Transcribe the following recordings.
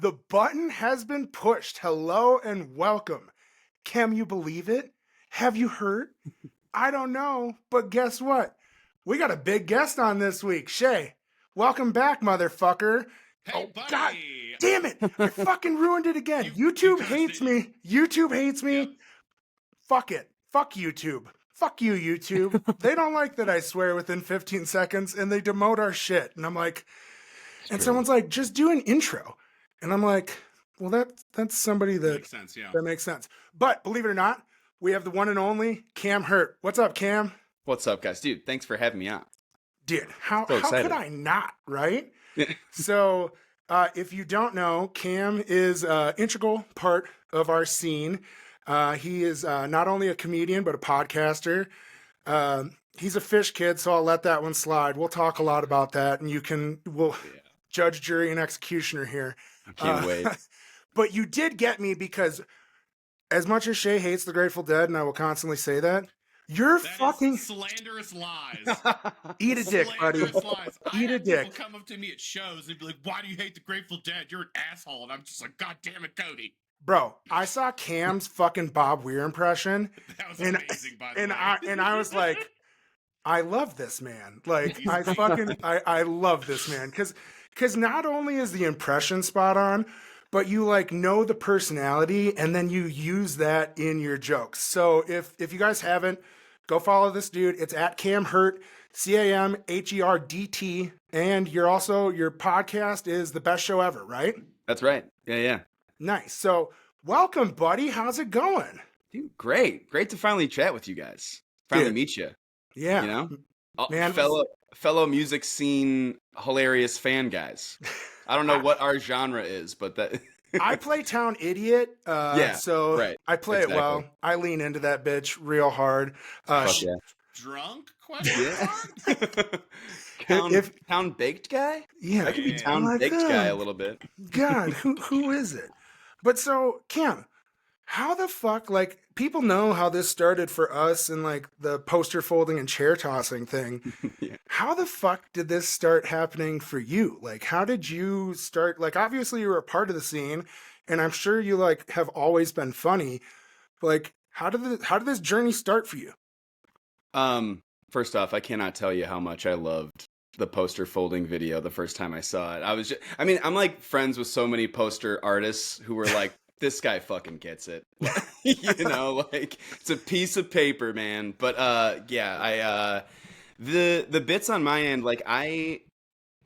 The button has been pushed. Hello and welcome. Can you believe it? Have you heard? I don't know, but guess what? We got a big guest on this week. Shay, welcome back, motherfucker. Hey, buddy. God damn it. I fucking ruined it again. You YouTube hates me. YouTube hates me. Yep. Fuck it. Fuck YouTube. Fuck you, YouTube. They don't like that I swear within 15 seconds and they demote our shit. And I'm like, and someone's like, just do an intro. And I'm like, well, that's somebody that Makes sense, yeah. that makes sense. But believe it or not, we have the one and only Cam Herdt. What's up, Cam? What's up, guys? Dude, thanks for having me on. Dude, how excited. could I not, right? So if you don't know, Cam is an integral part of our scene. He is not only a comedian, but a podcaster. He's a Phish kid, so I'll let that one slide. We'll talk a lot about that, and we'll judge, jury, and executioner here. I can't wait. But you did get me because as much as Shay hates the Grateful Dead, and I will constantly say that, you're That fucking... is slanderous lies. Eat a dick, buddy. Slanderous lies. Eat I a had dick. people come up to me at shows and be like, why do you hate the Grateful Dead? You're an asshole. And I'm just like, God damn it, Cody. Bro, I saw Cam's fucking Bob Weir impression, That was and amazing, by the and way. I was like, I love this man. Like, I love this man because not only is the impression spot on, but you like know the personality and then you use that in your jokes. So if you guys haven't, go follow this dude. It's at Cam Herdt, CamHerdt, and your podcast is The Best Show Ever, right? That's right. Yeah. Nice. So welcome, buddy. How's it going? Dude, great. Great to finally chat with you guys. Finally meet you. Yeah. You know? Man, fellow music scene hilarious fan guys. I don't know what our genre is, but that I play Town Idiot. So right. I play it well. I lean into that bitch real hard. Fuck yeah. Drunk? Question mark? Town baked guy? Yeah. I could be Yeah. town Oh my baked God. guy a little bit. God, who is it? But so, Cam, how the fuck, like, people know how this started for us and like the poster folding and chair tossing thing. Yeah. How the fuck did this start happening for you? Like, how did you start? Like, obviously you were a part of the scene, and I'm sure you like have always been funny. But, like, how did this journey start for you? First off, I cannot tell you how much I loved the poster folding video the first time I saw it. I'm like friends with so many poster artists who were like, this guy fucking gets it. You know, like, it's a piece of paper, man. But the bits on my end, like I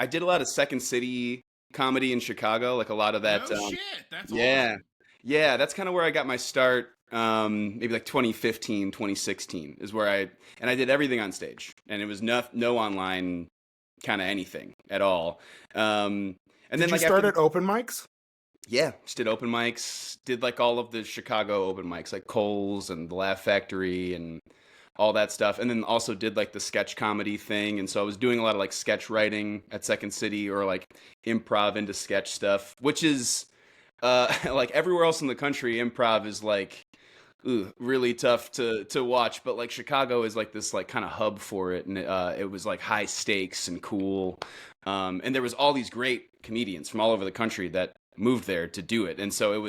did a lot of Second City comedy in Chicago, like a lot of that. No shit. That's yeah. awesome. Yeah, that's kind of where I got my start. Maybe like 2015, 2016 is where I did everything on stage, and it was no online kind of anything at all. And Did then you like start at open mics? Yeah, just did open mics, did like all of the Chicago open mics, like Cole's and the Laugh Factory and all that stuff. And then also did like the sketch comedy thing. And so I was doing a lot of like sketch writing at Second City, or like improv into sketch stuff, which is like everywhere else in the country, improv is like really tough to watch. But like Chicago is like this like kind of hub for it. And it was like high stakes and cool. And there was all these great comedians from all over the country that moved there to do it. And so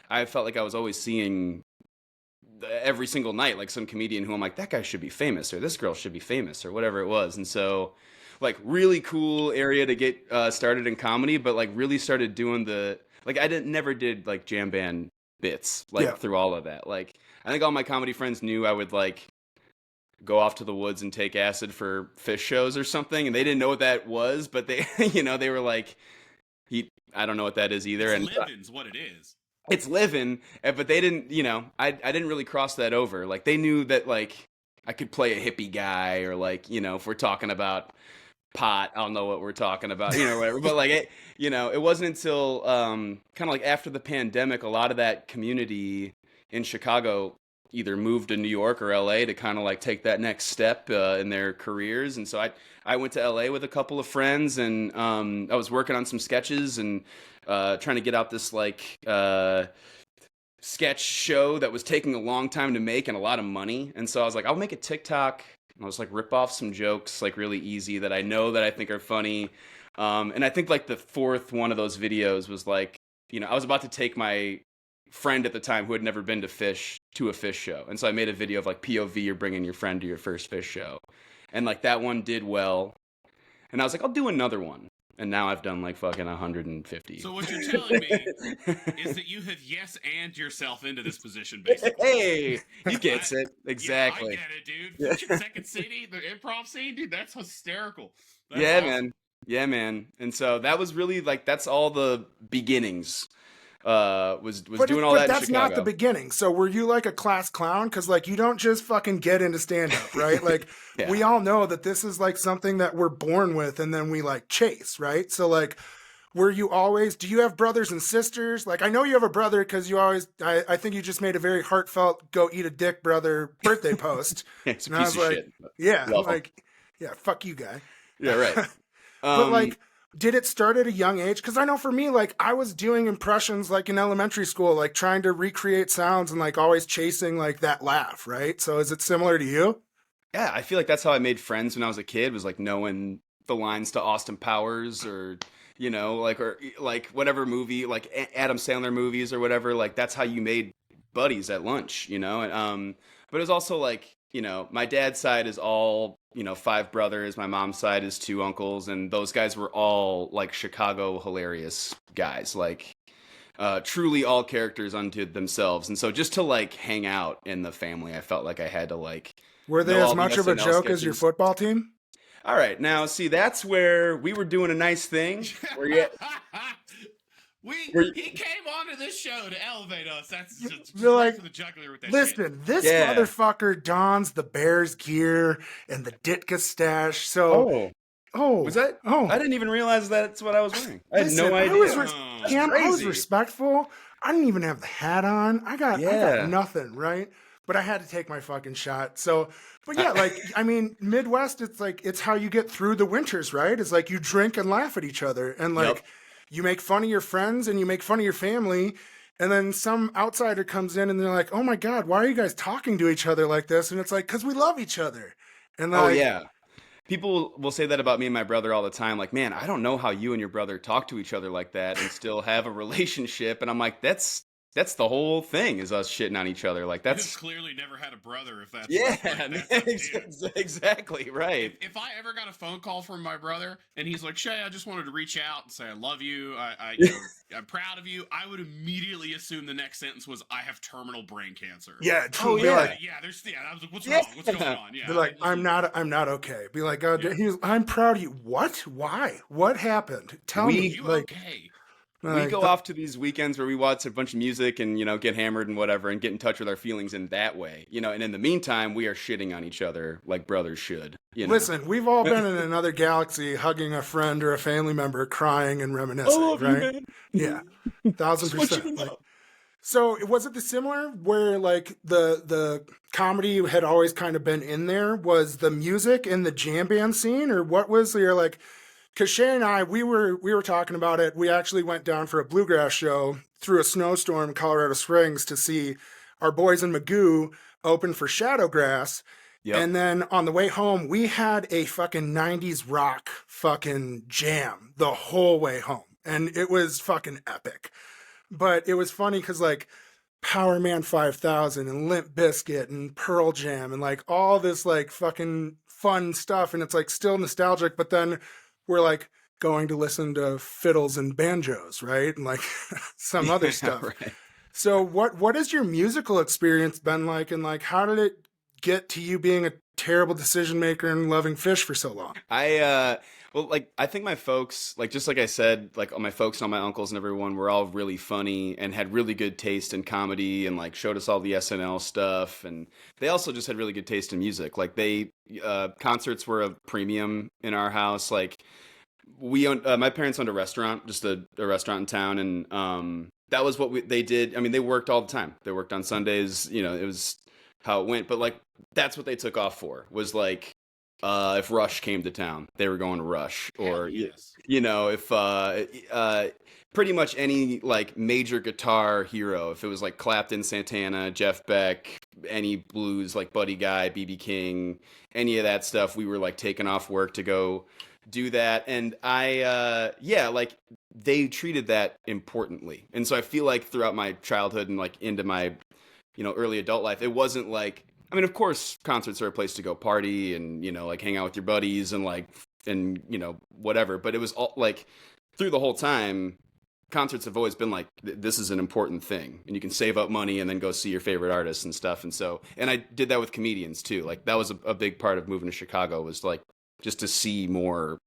I felt like I was always seeing every single night like some comedian who I'm like, that guy should be famous, or this girl should be famous, or whatever it was. And so like really cool area to get started in comedy, but like really started doing never did like jam band bits through all of that. Like I think all my comedy friends knew I would like go off to the woods and take acid for Phish shows or something, and they didn't know what that was, but they they were like, I don't know what that is either. It's living's what it is. It's living, but they didn't, I didn't really cross that over. Like they knew that like I could play a hippie guy, or like, if we're talking about pot, I'll know what we're talking about, whatever. But like, it wasn't until kind of like after the pandemic, a lot of that community in Chicago either moved to New York or LA to kind of like take that next step in their careers. And so I went to LA with a couple of friends, and I was working on some sketches and trying to get out this like sketch show that was taking a long time to make and a lot of money. And so I was like, I'll make a TikTok. I'll just like rip off some jokes like really easy that I know that I think are funny. And I think like the fourth one of those videos was like I was about to take my friend at the time who had never been to Phish to a Phish show. And so I made a video of like POV, you're bringing your friend to your first Phish show. And like that one did well. And I was like, I'll do another one. And now I've done like fucking 150. So what you're telling me is that you have and yourself into this position, basically. Hey, he gets it. Exactly. Yeah, I get it, dude. Fucking Second City, the improv scene, dude, that's hysterical. That's Yeah, awesome. man. Yeah, man. And so that was really like, that's all the beginnings. Was doing all that in that's not Chicago. the beginning. So were you like a class clown? Because like you don't just fucking get into stand up, right? Like Yeah. we all know that this is like something that we're born with and then we like chase, right? So like were you always, do you have brothers and sisters? Like I know you have a brother because you always, I think you just made a very heartfelt go eat a dick brother birthday post. It's a And I piece was of like, shit. yeah, Love 'em. like, yeah, fuck you, guy. Yeah, right. But like, did it start at a young age? Because I know for me, like, I was doing impressions like in elementary school, like trying to recreate sounds and like always chasing like that laugh, right? So is it similar to you? Yeah, I feel like that's how I made friends when I was a kid, was like knowing the lines to Austin Powers or like whatever movie, like Adam Sandler movies or whatever. Like that's how you made buddies at lunch, And but it was also like, my dad's side is all, 5 brothers. My mom's side is 2 uncles, and those guys were all like Chicago hilarious guys, like truly all characters unto themselves. And so just to like hang out in the family, I felt like I had to like. Were they know as all the much of a SNL joke as your sketches. football team? All right, now see, that's where we were doing a nice thing. Where you, He came onto this show to elevate us. That's just You're like, right for the jugular with that listen, shit. this Yeah. motherfucker dons the Bears gear and the Ditka stash. So, was that? Oh, I didn't even realize that's what I was wearing. I had listen, no idea. Cam, I was crazy. respectful. I didn't even have the hat on. I got Yeah. nothing, right? But I had to take my fucking shot. So, but yeah, like, I mean, Midwest, it's like, it's how you get through the winters, right? It's like you drink and laugh at each other. And like, Yep. you make fun of your friends and you make fun of your family. And then some outsider comes in and they're like, oh my God, why are you guys talking to each other like this? And it's like, because we love each other. And like, Oh yeah. People will say that about me and my brother all the time. Like, man, I don't know how you and your brother talk to each other like that and still have a relationship. And I'm like, that's the whole thing, is us shitting on each other. Like that's You've clearly never had a brother, if that's yeah, like that, dude. exactly right. If I ever got a phone call from my brother and he's like, Shay, I just wanted to reach out and say I love you, I'm proud of you, I would immediately assume the next sentence was, I have terminal brain cancer. Yeah, Oh, truly. yeah. Like, I was like, what's Yeah. wrong? What's going on? Yeah. they're like, I'm not okay. Be like, God, I'm proud of you. What? Why? What happened? Tell me. You Like, okay? We go off to these weekends where we watch a bunch of music and, get hammered and whatever and get in touch with our feelings in that way, and in the meantime, we are shitting on each other like brothers should, Listen, we've all been in another galaxy hugging a friend or a family member, crying and reminiscing, right? Yeah, 1,000%. Like, so was it the similar where like the comedy had always kind of been in there? Was the music in the jam band scene, or what was your like? Because Shay and I, we were talking about it. We actually went down for a bluegrass show through a snowstorm in Colorado Springs to see our boys in Magoo open for Shadowgrass. Yep. And then on the way home, we had a fucking 90s rock fucking jam the whole way home. And it was fucking epic. But it was funny because like Power Man 5000 and Limp Bizkit and Pearl Jam and like all this like fucking fun stuff. And it's like still nostalgic, but then we're like going to listen to fiddles and banjos, right? And like some other stuff. Right. So what has your musical experience been like? And like, how did it get to you being a terrible decision maker and loving Phish for so long? I think my folks, like, just like I said, like all my folks and all my uncles and everyone were all really funny and had really good taste in comedy and like showed us all the SNL stuff. And they also just had really good taste in music. Like concerts were a premium in our house. Like we owned, my parents owned a restaurant, just a restaurant in town. And that was what they did. I mean, they worked all the time. They worked on Sundays, it was how it went. But like, that's what they took off for, was like, if Rush came to town, they were going to Rush, or yes. if pretty much any like major guitar hero, if it was like Clapton, Santana, Jeff Beck, any blues like Buddy Guy, BB King, any of that stuff, we were like taking off work to go do that. And like they treated that importantly. And so I feel like throughout my childhood and like into my, early adult life, it wasn't like, I mean, of course, concerts are a place to go party and, like hang out with your buddies and whatever. But it was all like through the whole time, concerts have always been like, this is an important thing and you can save up money and then go see your favorite artists and stuff. And I did that with comedians too. Like that was a big part of moving to Chicago, was like just to see more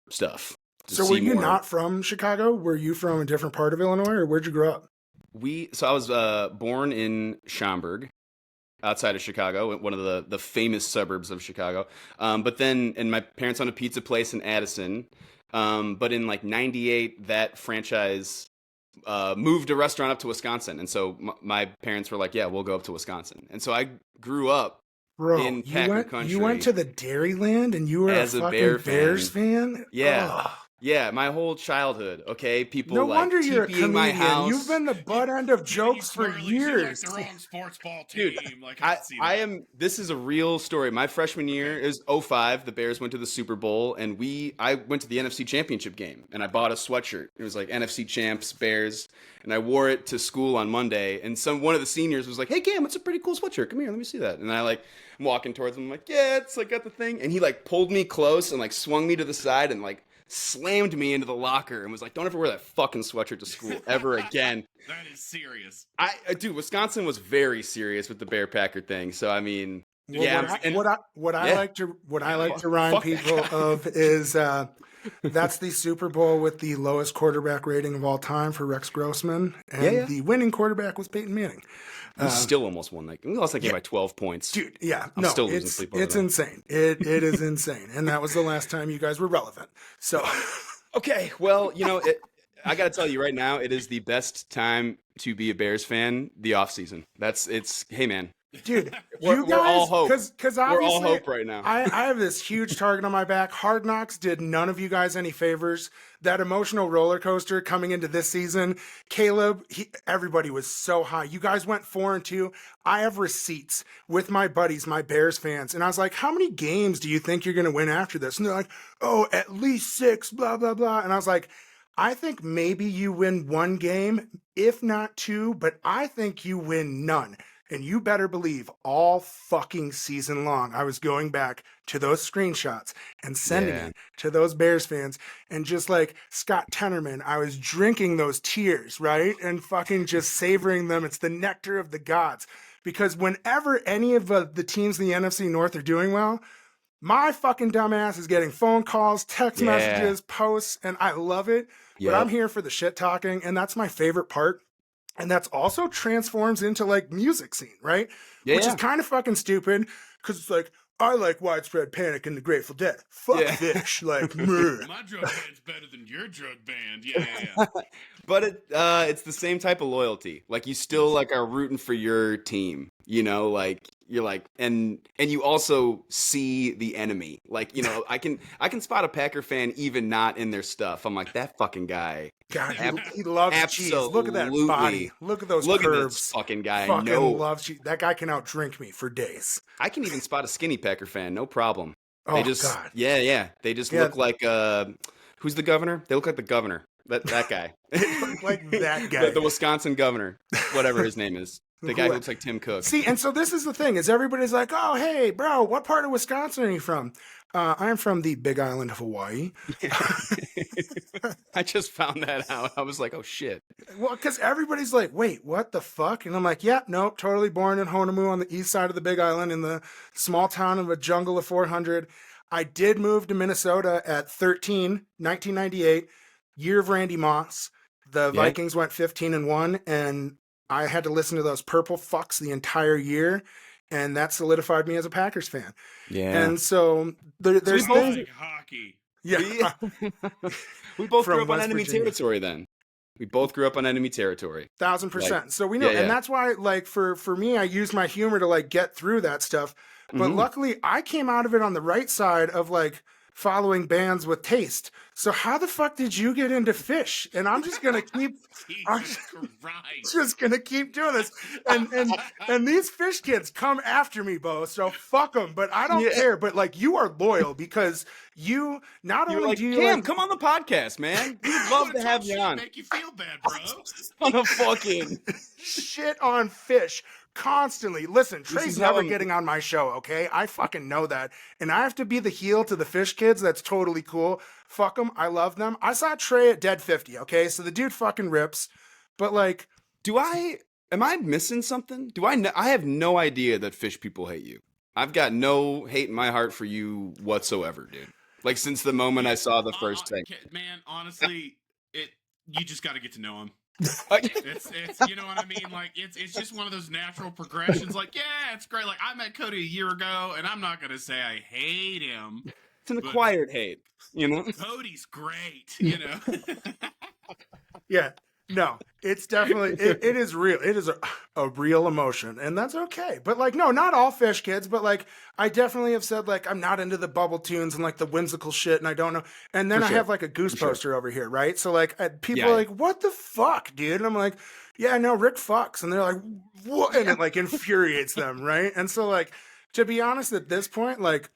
stuff. So were you not from Chicago? Were you from a different part of Illinois, or where'd you grow up? So I was born in Schaumburg, outside of Chicago, one of the famous suburbs of Chicago. But then, and my parents owned a pizza place in Addison. But in like 98, that franchise moved a restaurant up to Wisconsin. And so my parents were like, yeah, we'll go up to Wisconsin. And so I grew up in Packer country. You went to the Dairyland and you were a fucking Bears fan? Yeah. Ugh. Yeah, my whole childhood, okay? People no like wonder you're a TPing comedian. my house. You've been the butt end of jokes for years. Like the wrong sports ball team. Dude, like I am. This is a real story. My freshman year is 05. The Bears went to the Super Bowl, and I went to the NFC Championship game, and I bought a sweatshirt. It was like NFC Champs Bears, and I wore it to school on Monday. And one of the seniors was like, "Hey Cam, it's a pretty cool sweatshirt. Come here, let me see that." And I I'm walking towards him, I'm like, "Yeah, it's like got the thing." And he like pulled me close and like swung me to the side and like slammed me into the locker and was like, "Don't ever wear that fucking sweatshirt to school ever again." That is serious. Dude, Wisconsin was very serious with the Bear Packer thing. So I mean, Well, yeah. what I like to remind people of is that's the Super Bowl with the lowest quarterback rating of all time for Rex Grossman, and the winning quarterback was Peyton Manning. We still almost won that. We lost that game by 12 points. Dude, yeah. I'm still losing sleep over it's that. insane. It is insane. And that was the last time you guys were relevant. So, okay. Well, I got to tell you right now, it is the best time to be a Bears fan, the off season. Hey man. Dude, we're all hope. Because we're all hope right now. I have this huge target on my back. Hard Knocks did none of you guys any favors. That emotional roller coaster coming into this season, Caleb, everybody was so high. You guys went 4-2. I have receipts with my buddies, my Bears fans, and I was like, "How many games do you think you're going to win after this?" And they're like, "Oh, at least 6, blah blah blah." And I was like, "I think maybe you win 1 game, if not 2, but I think you win none." And you better believe all fucking season long, I was going back to those screenshots and sending it to those Bears fans. And just like Scott Tenorman, I was drinking those tears, right? And fucking just savoring them. It's the nectar of the gods. Because whenever any of the teams in the NFC North are doing well, my fucking dumbass is getting phone calls, text messages, posts, and I love it. But I'm here for the shit talking, and that's my favorite part. And that's also transforms into like music scene, right? Which is kind of fucking stupid, because it's like, I like Widespread Panic and the Grateful Dead. Fuck Phish. Like, my drug band's better than your drug band. Yeah. But it's the same type of loyalty. Like you still like are rooting for your team, like you're like, and you also see the enemy. Like, I can spot a Packer fan even not in their stuff. I'm like, that fucking guy. God, he loves cheese. Look at that body. Look at those curves. Look at this fucking guy. Fucking loves cheese. That guy can outdrink me for days. I can even spot a skinny Packer fan, no problem. Oh, God. Yeah. They just look like, who's the governor? They look like the governor. That guy. Like that guy. The Wisconsin governor, whatever his name is. The guy who looks like Tim Cook. See, and so this is the thing, is everybody's like, "Oh, hey, bro, what part of Wisconsin are you from?" I'm from the Big Island of Hawaii. I just found that out. I was like, oh, shit. Well, because everybody's like, "Wait, what the fuck?" And I'm like, "Yeah, nope, totally born in Honolulu on the east side of the Big Island in the small town of a jungle of 400. I did move to Minnesota at 13, 1998, year of Randy Moss. The Vikings went 15-1, and I had to listen to those purple fucks the entire year, and that solidified me as a Packers fan. Yeah. And so there's things. Like hockey. Yeah. We both grew up on enemy territory then. We both grew up on enemy territory. 1,000%. Like, so we know, and that's why, like, for me, I use my humor to, like, get through that stuff. But luckily, I came out of it on the right side of, like, following bands with taste. So how the fuck did you get into Phish? And I'm just gonna keep Jesus Christ. just gonna keep doing this. And these Phish kids come after me, Bo. So fuck them. But I don't care. But like, you are loyal because you not You're only like, do you Cam, like, come on the podcast, man. We'd love to have you on. Make you feel bad, bro. On a fucking shit on Phish constantly. Listen, This Trey's is how never I'm- getting on my show, okay? I fucking know that. And I have to be the heel to the Phish kids. That's totally cool. Fuck them. I love them. I saw Trey at Dead 50, okay? So the dude fucking rips. But like, am I missing something? I have no idea that Phish people hate you. I've got no hate in my heart for you whatsoever, dude. Like, since the moment I saw the first thing. Man, honestly, you just got to get to know him. Like, It's you know what I mean? Like, it's just one of those natural progressions. Like, yeah, it's great. Like, I met Cody a year ago, and I'm not gonna say I hate him. it's an acquired hate, you know? Cody's great, you know. yeah. No, it's definitely it is real. It is a real emotion, and that's okay. But like, no, not all Phish kids, but like, I definitely have said like I'm not into the bubble tunes and like the whimsical shit, and I don't know. And then I have like a Goose poster over here, right? So like, people are like, "What the fuck, dude?" And I'm like, "Yeah, no, Rick fucks," and they're like, "What?" And it like infuriates them, right? And so like, to be honest, at this point, like,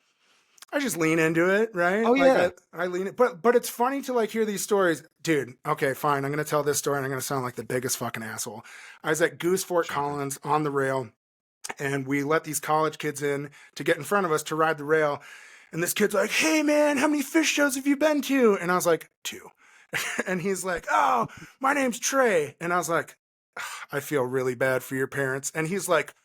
I just lean into it, right? Oh, yeah. Like I lean it. But it's funny to like hear these stories. Dude, okay, fine. I'm going to tell this story and I'm going to sound like the biggest fucking asshole. I was at Goose Fort Collins on the rail and we let these college kids in to get in front of us to ride the rail. And this kid's like, "Hey man, how many Phish shows have you been to?" And I was like, 2. And he's like, "Oh, my name's Trey." And I was like, "I feel really bad for your parents." And he's like,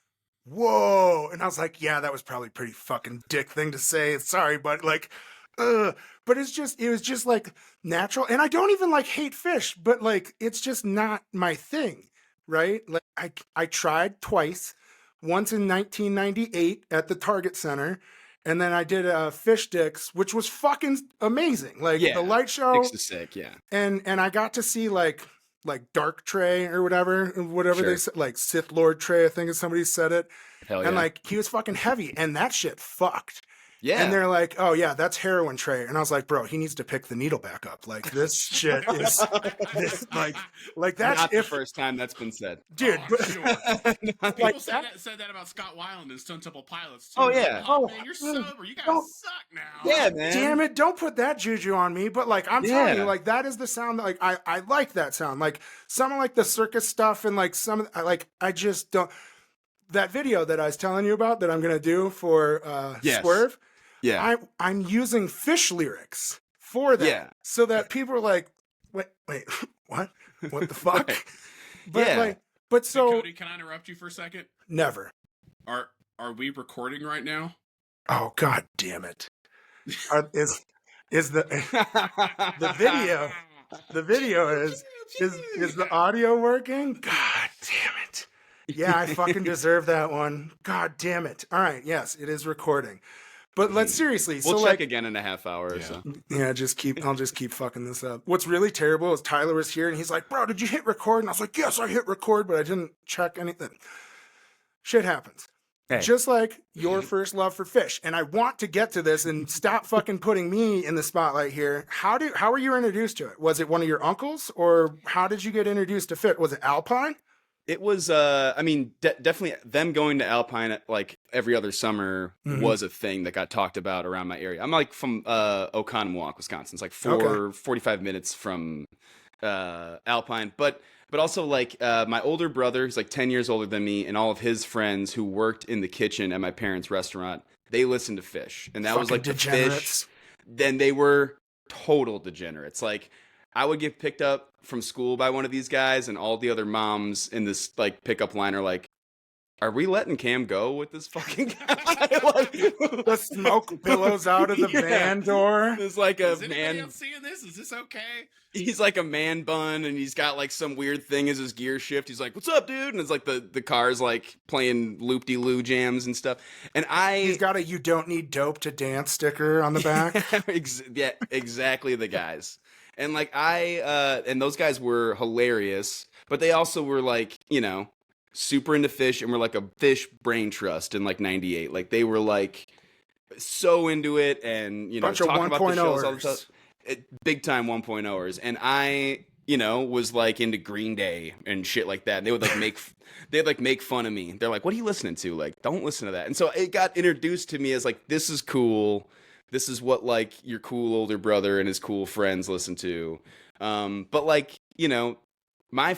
"Whoa." And I was like, "Yeah, that was probably a pretty fucking dick thing to say. Sorry, but like, but it was just like natural. And I don't even like hate Phish, but like, it's just not my thing, right? Like I tried twice, once in 1998 at the Target Center. And then I did a Phish Dicks, which was fucking amazing. Like the light show. Dicks is sick, yeah. And I got to see like Dark Trey or whatever they said, like Sith Lord Trey, I think somebody said it. Hell yeah. And like he was fucking heavy and that shit fucked. Yeah. And they're like, "Oh yeah, that's heroin Trey." And I was like, "Bro, he needs to pick the needle back up. Like this shit is this, like that's not the first time that's been said. Dude, Sure. People like said that about Scott Weiland and Stone Temple Pilots too. Oh, yeah. Like, "Oh man, you're sober. You guys suck now." Yeah, man. damn it, don't put that juju on me. But like I'm telling you, like that is the sound that like I like that sound. Like some of like the circus stuff and like some of like I just don't. That video that I was telling you about that I'm gonna do for Swerve. Yeah. I'm using Phish lyrics for that. Yeah. So that people are like, wait, what? What the fuck? Right. But Yeah. like, but so Hey, Cody, can I interrupt you for a second? never. Are we recording right now? Oh god damn it. Is the video is the audio working? God damn it. Yeah, I fucking deserve that one. God damn it. All right, yes, it is recording. But let's seriously. We'll so check like, again in a half hour or so. yeah, I'll just keep fucking this up. What's really terrible is Tyler was here and he's like, "Bro, did you hit record?" And I was like, "Yes, I hit record, but I didn't check anything." Shit happens. Hey. Just like your first love for Phish. And I want to get to this and stop fucking putting me in the spotlight here. How were you introduced to it? Was it one of your uncles or how did you get introduced to Phish? Was it Alpine? It was, I mean, definitely them going to Alpine like every other summer was a thing that got talked about around my area. I'm like from Oconomowoc, Wisconsin. It's like 45 minutes from Alpine. But also like my older brother, who's like 10 years older than me, and all of his friends who worked in the kitchen at my parents' restaurant, they listened to Phish. And that Fucking was like degenerates. the Phish. Then they were total degenerates. Like I would get picked up from school by one of these guys, and all the other moms in this like pickup line are like, "Are we letting Cam go with this fucking guy?" Like, The smoke billows out of the van door. It's like a Is anybody man. else seeing this? Is this okay? He's like a man bun, and he's got like some weird thing as his gear shift. He's like, "What's up, dude?" And it's like the car's like playing loop-de-loo jams and stuff. And He's got a "You don't need dope to dance" sticker on the back. yeah, exactly the guys. And like and those guys were hilarious, but they also were like, you know, super into Phish and were like a Phish brain trust in like '98. Like they were like so into it, and Bunch of talking about the shows all the time. 1.0ers. Big time 1.0ers, and I was like into Green Day and shit like that. And they would make fun of me. They're like, "What are you listening to? Like, don't listen to that." And so it got introduced to me as like, this is cool. This is what like your cool older brother and his cool friends listen to. But like, my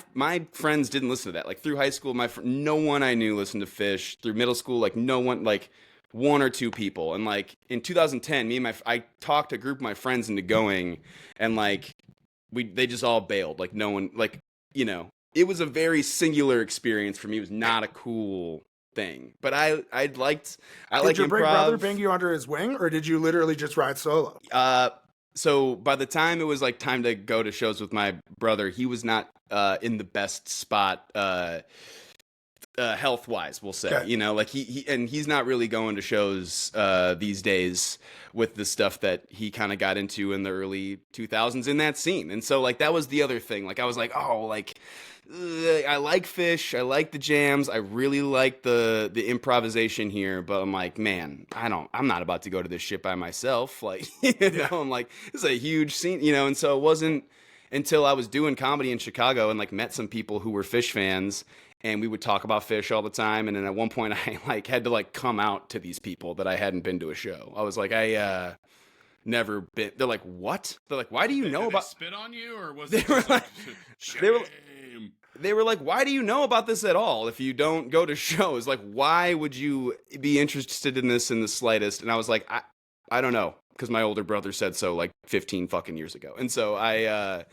friends didn't listen to that. Like through high school, no one I knew listened to Phish. Through middle school, like no one, like one or two people. And like in 2010, I talked a group of my friends into going, and like they just all bailed. Like no one, like it was a very singular experience for me. It was not a cool thing, but I liked Did your improv. big brother bring you under his wing, or did you literally just ride solo? So by the time it was like time to go to shows with my brother, he was not in the best spot health wise, we'll say. Okay. Like he's not really going to shows these days with the stuff that he kind of got into in the early 2000s in that scene. And so like that was the other thing. Like I was like, oh, like I like Phish, I like the jams, I really like the improvisation here, but I'm like, man, I'm not about to go to this shit by myself. Like, I'm like, this is a huge scene, and so it wasn't until I was doing comedy in Chicago and like met some people who were Phish fans, and we would talk about Phish all the time. And then at one point I like had to like come out to these people that I hadn't been to a show. I was like, I never been. They're like, what? They're like, why do you know did about? They spit on you, or was They it were just like, shame? they were like, why do you know about this at all if you don't go to shows? Like, why would you be interested in this in the slightest? And I was like, I don't know, because my older brother said so like 15 fucking years ago. And so I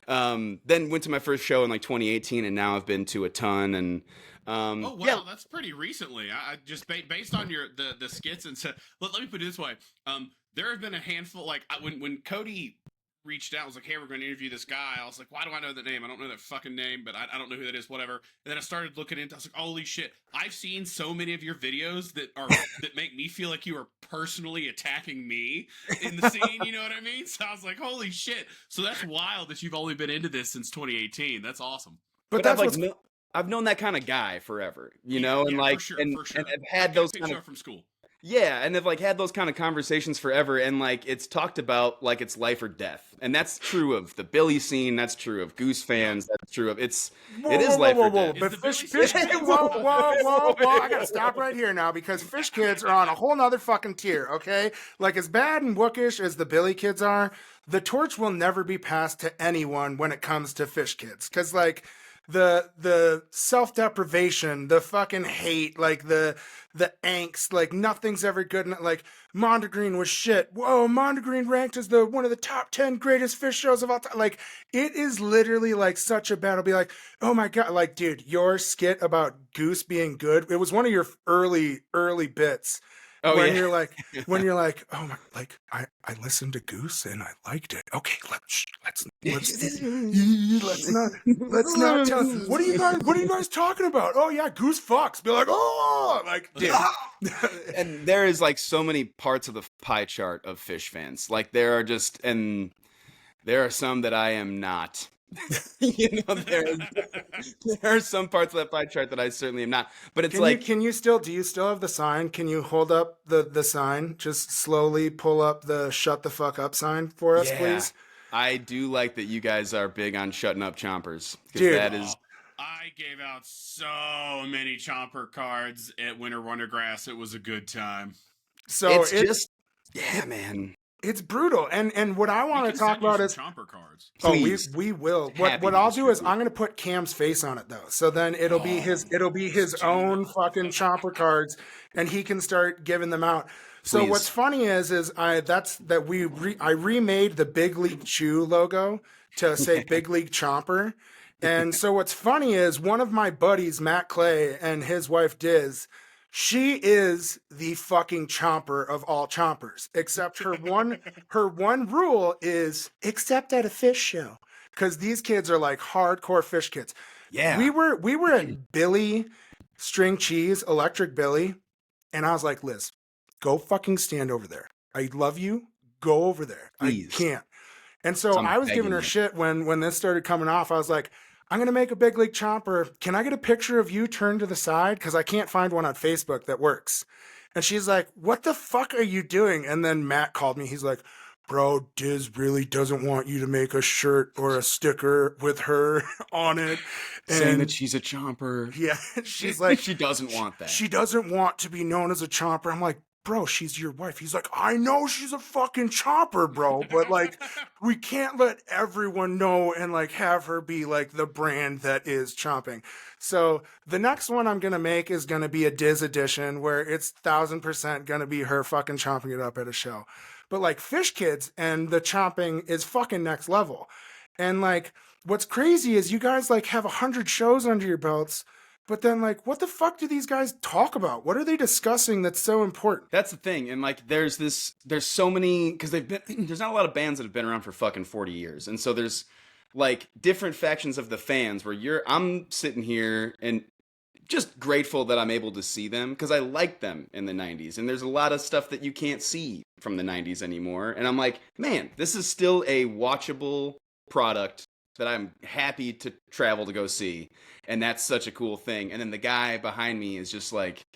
then went to my first show in like 2018, and now I've been to a ton. And oh wow, that's pretty recently. I just based on the skits and stuff. Let me put it this way. There have been a handful. Like when Cody reached out, was like, "Hey, we're going to interview this guy." I was like, "Why do I know the name? I don't know that fucking name, but I don't know who that is. Whatever." And then I started looking into. I was like, "Holy shit! I've seen so many of your videos that make me feel like you are personally attacking me in the scene." You know what I mean? So I was like, "Holy shit!" So that's wild that you've only been into this since 2018. That's awesome. But that's I've known that kind of guy forever, and for sure. and I've had those kind of from school. Yeah, and they've like had those kind of conversations forever, and like it's talked about like it's life or death, and that's true of the Billy scene. That's true of Goose fans. That's true of it is life or death. But Phish whoa! I gotta stop right here now, because Phish kids are on a whole nother fucking tier. Okay, like as bad and wookish as the Billy kids are, the torch will never be passed to anyone when it comes to Phish kids, because like the self-deprivation, the fucking hate, like the angst, like nothing's ever good. Like Mondegreen was shit. Whoa, Mondegreen ranked as one of the top 10 greatest Phish shows of all time. Like it is literally like such a battle. Be like, oh my god, like dude, your skit about Goose being good, it was one of your early bits. When you're like, oh my, like I listened to Goose and I liked it. Okay, let's not tell. What are you guys talking about? Oh yeah, Goose fucks. Be like, oh, like dude. And there is like so many parts of the pie chart of Phish fans. Like there are some that I am not. There are some parts of that pie chart that I certainly am not. But it's do you still have the sign? Can you hold up the sign? Just slowly pull up the "shut the fuck up" sign for us, please. I do like that you guys are big on shutting up chompers. Dude, that is. I gave out so many chomper cards at Winter Wondergrass. It was a good time. So man. It's brutal, and what I want to talk about is chomper cards. Please. We will. What I'll do is I'm going to put Cam's face on it though, so then it'll be his own fucking chomper cards, and he can start giving them out. So Please. What's funny is I remade the Big League Chew logo to say Big League Chomper, and so what's funny is one of my buddies, Matt Clay, and his wife Diz. She is the fucking chomper of all chompers, except her one rule is except at a Phish show, because these kids are like hardcore Phish kids. Yeah, we were at Billy String Cheese, Electric Billy, and I was like, Liz, go fucking stand over there. I love you. Go over there. Please. I can't. And so I was giving her shit when this started coming off. I was like, I'm going to make a Big League Chomper. Can I get a picture of you turned to the side? Because I can't find one on Facebook that works. And she's like, what the fuck are you doing? And then Matt called me. He's like, bro, Diz really doesn't want you to make a shirt or a sticker with her on it. Saying that she's a chomper. Yeah, she's like, she doesn't want that. She doesn't want to be known as a chomper. I'm like, bro, she's your wife. He's like, I know she's a fucking chomper, bro, but like, we can't let everyone know and like have her be like the brand that is chomping. So the next one I'm gonna make is gonna be a Diz edition where it's 1000% gonna be her fucking chomping it up at a show. But like Phish Kids and the chomping is fucking next level. And like, what's crazy is you guys like have 100 shows under your belts. But then, like, what the fuck do these guys talk about? What are they discussing that's so important? That's the thing. And, like, there's so many, because there's not a lot of bands that have been around for fucking 40 years. And so there's, like, different factions of the fans where I'm sitting here and just grateful that I'm able to see them because I liked them in the 90s. And there's a lot of stuff that you can't see from the 90s anymore. And I'm like, man, this is still a watchable product that I'm happy to travel to go see. And that's such a cool thing. And then the guy behind me is just like,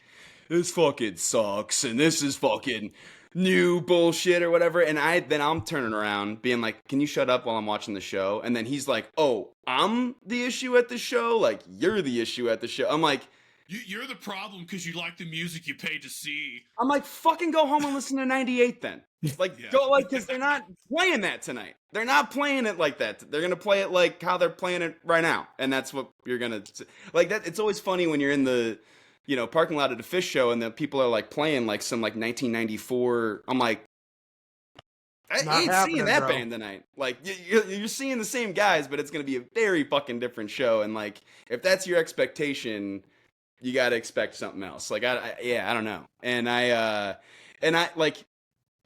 this fucking sucks. And this is fucking new bullshit or whatever. And then I'm turning around being like, can you shut up while I'm watching the show? And then he's like, oh, I'm the issue at the show? Like, you're the issue at the show. I'm like, you're the problem because you like the music you paid to see. I'm like, fucking go home and listen to 98 then. Like, go, like, because they're not playing that tonight. They're not playing it like that. They're going to play it like how they're playing it right now. And that's what you're going to, like, that. It's always funny when you're in the, parking lot at a Phish show and the people are, like, playing, like, some, like, 1994. I'm like, I ain't seeing that band tonight. Like, you're seeing the same guys, but it's going to be a very fucking different show. And, like, if that's your expectation, you got to expect something else. Like, I don't know. And I like,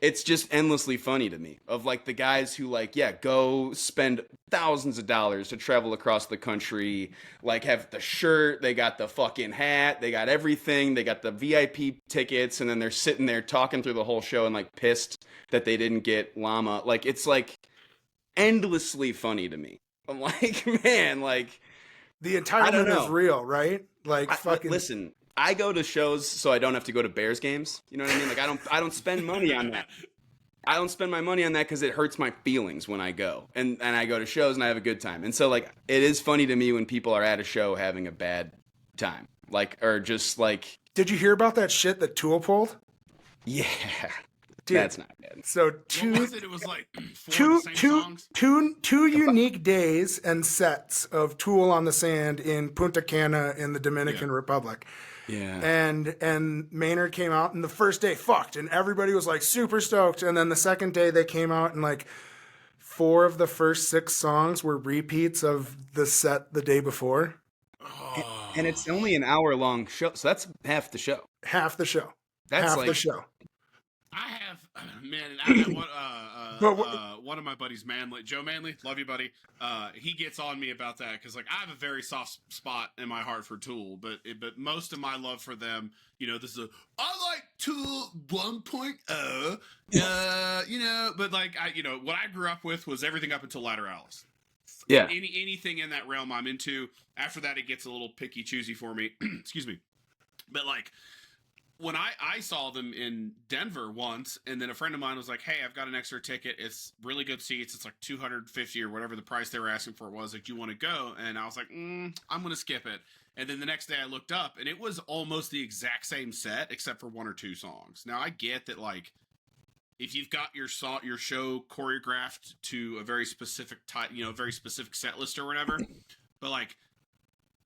it's just endlessly funny to me of like the guys who like, go spend thousands of dollars to travel across the country, like have the shirt, they got the fucking hat, they got everything, they got the VIP tickets, and then they're sitting there talking through the whole show and like pissed that they didn't get Llama. Like, it's like endlessly funny to me. I'm like, man, like the entitlement is real, right? Like, fucking listen. I go to shows so I don't have to go to Bears games. You know what I mean? Like, I don't spend money on that. I don't spend my money on that because it hurts my feelings when I go. And I go to shows and I have a good time. And so, like, it is funny to me when people are at a show having a bad time. Like, or just like... Did you hear about that shit that Tool pulled? Yeah. Dude, that's not good. So it was like two unique days and sets of Tool on the Sand in Punta Cana in the Dominican Republic. Yeah. And Maynard came out, and the first day fucked, and everybody was like super stoked. And then the second day they came out, and like 4 of the first 6 songs were repeats of the set the day before. Oh. And it's only an hour-long show, so that's half the show. Half the show. That's half like the show. I have, man, one of my buddies, Joe Manley, love you, buddy. He gets on me about that because, like, I have a very soft spot in my heart for Tool, but most of my love for them, this is I like Tool 1.0, but like what I grew up with was everything up until Lateralis. Yeah. Anything in that realm I'm into. After that, it gets a little picky choosy for me. Excuse me, but like. When I saw them in Denver once, and then a friend of mine was like, hey, I've got an extra ticket. It's really good seats. It's like $250 or whatever the price they were asking for it was. Like, do you want to go? And I was like, I'm going to skip it. And then the next day I looked up, and it was almost the exact same set, except for 1 or 2 songs. Now, I get that, like, if you've got your show choreographed to a very specific type, very specific set list or whatever, but, like,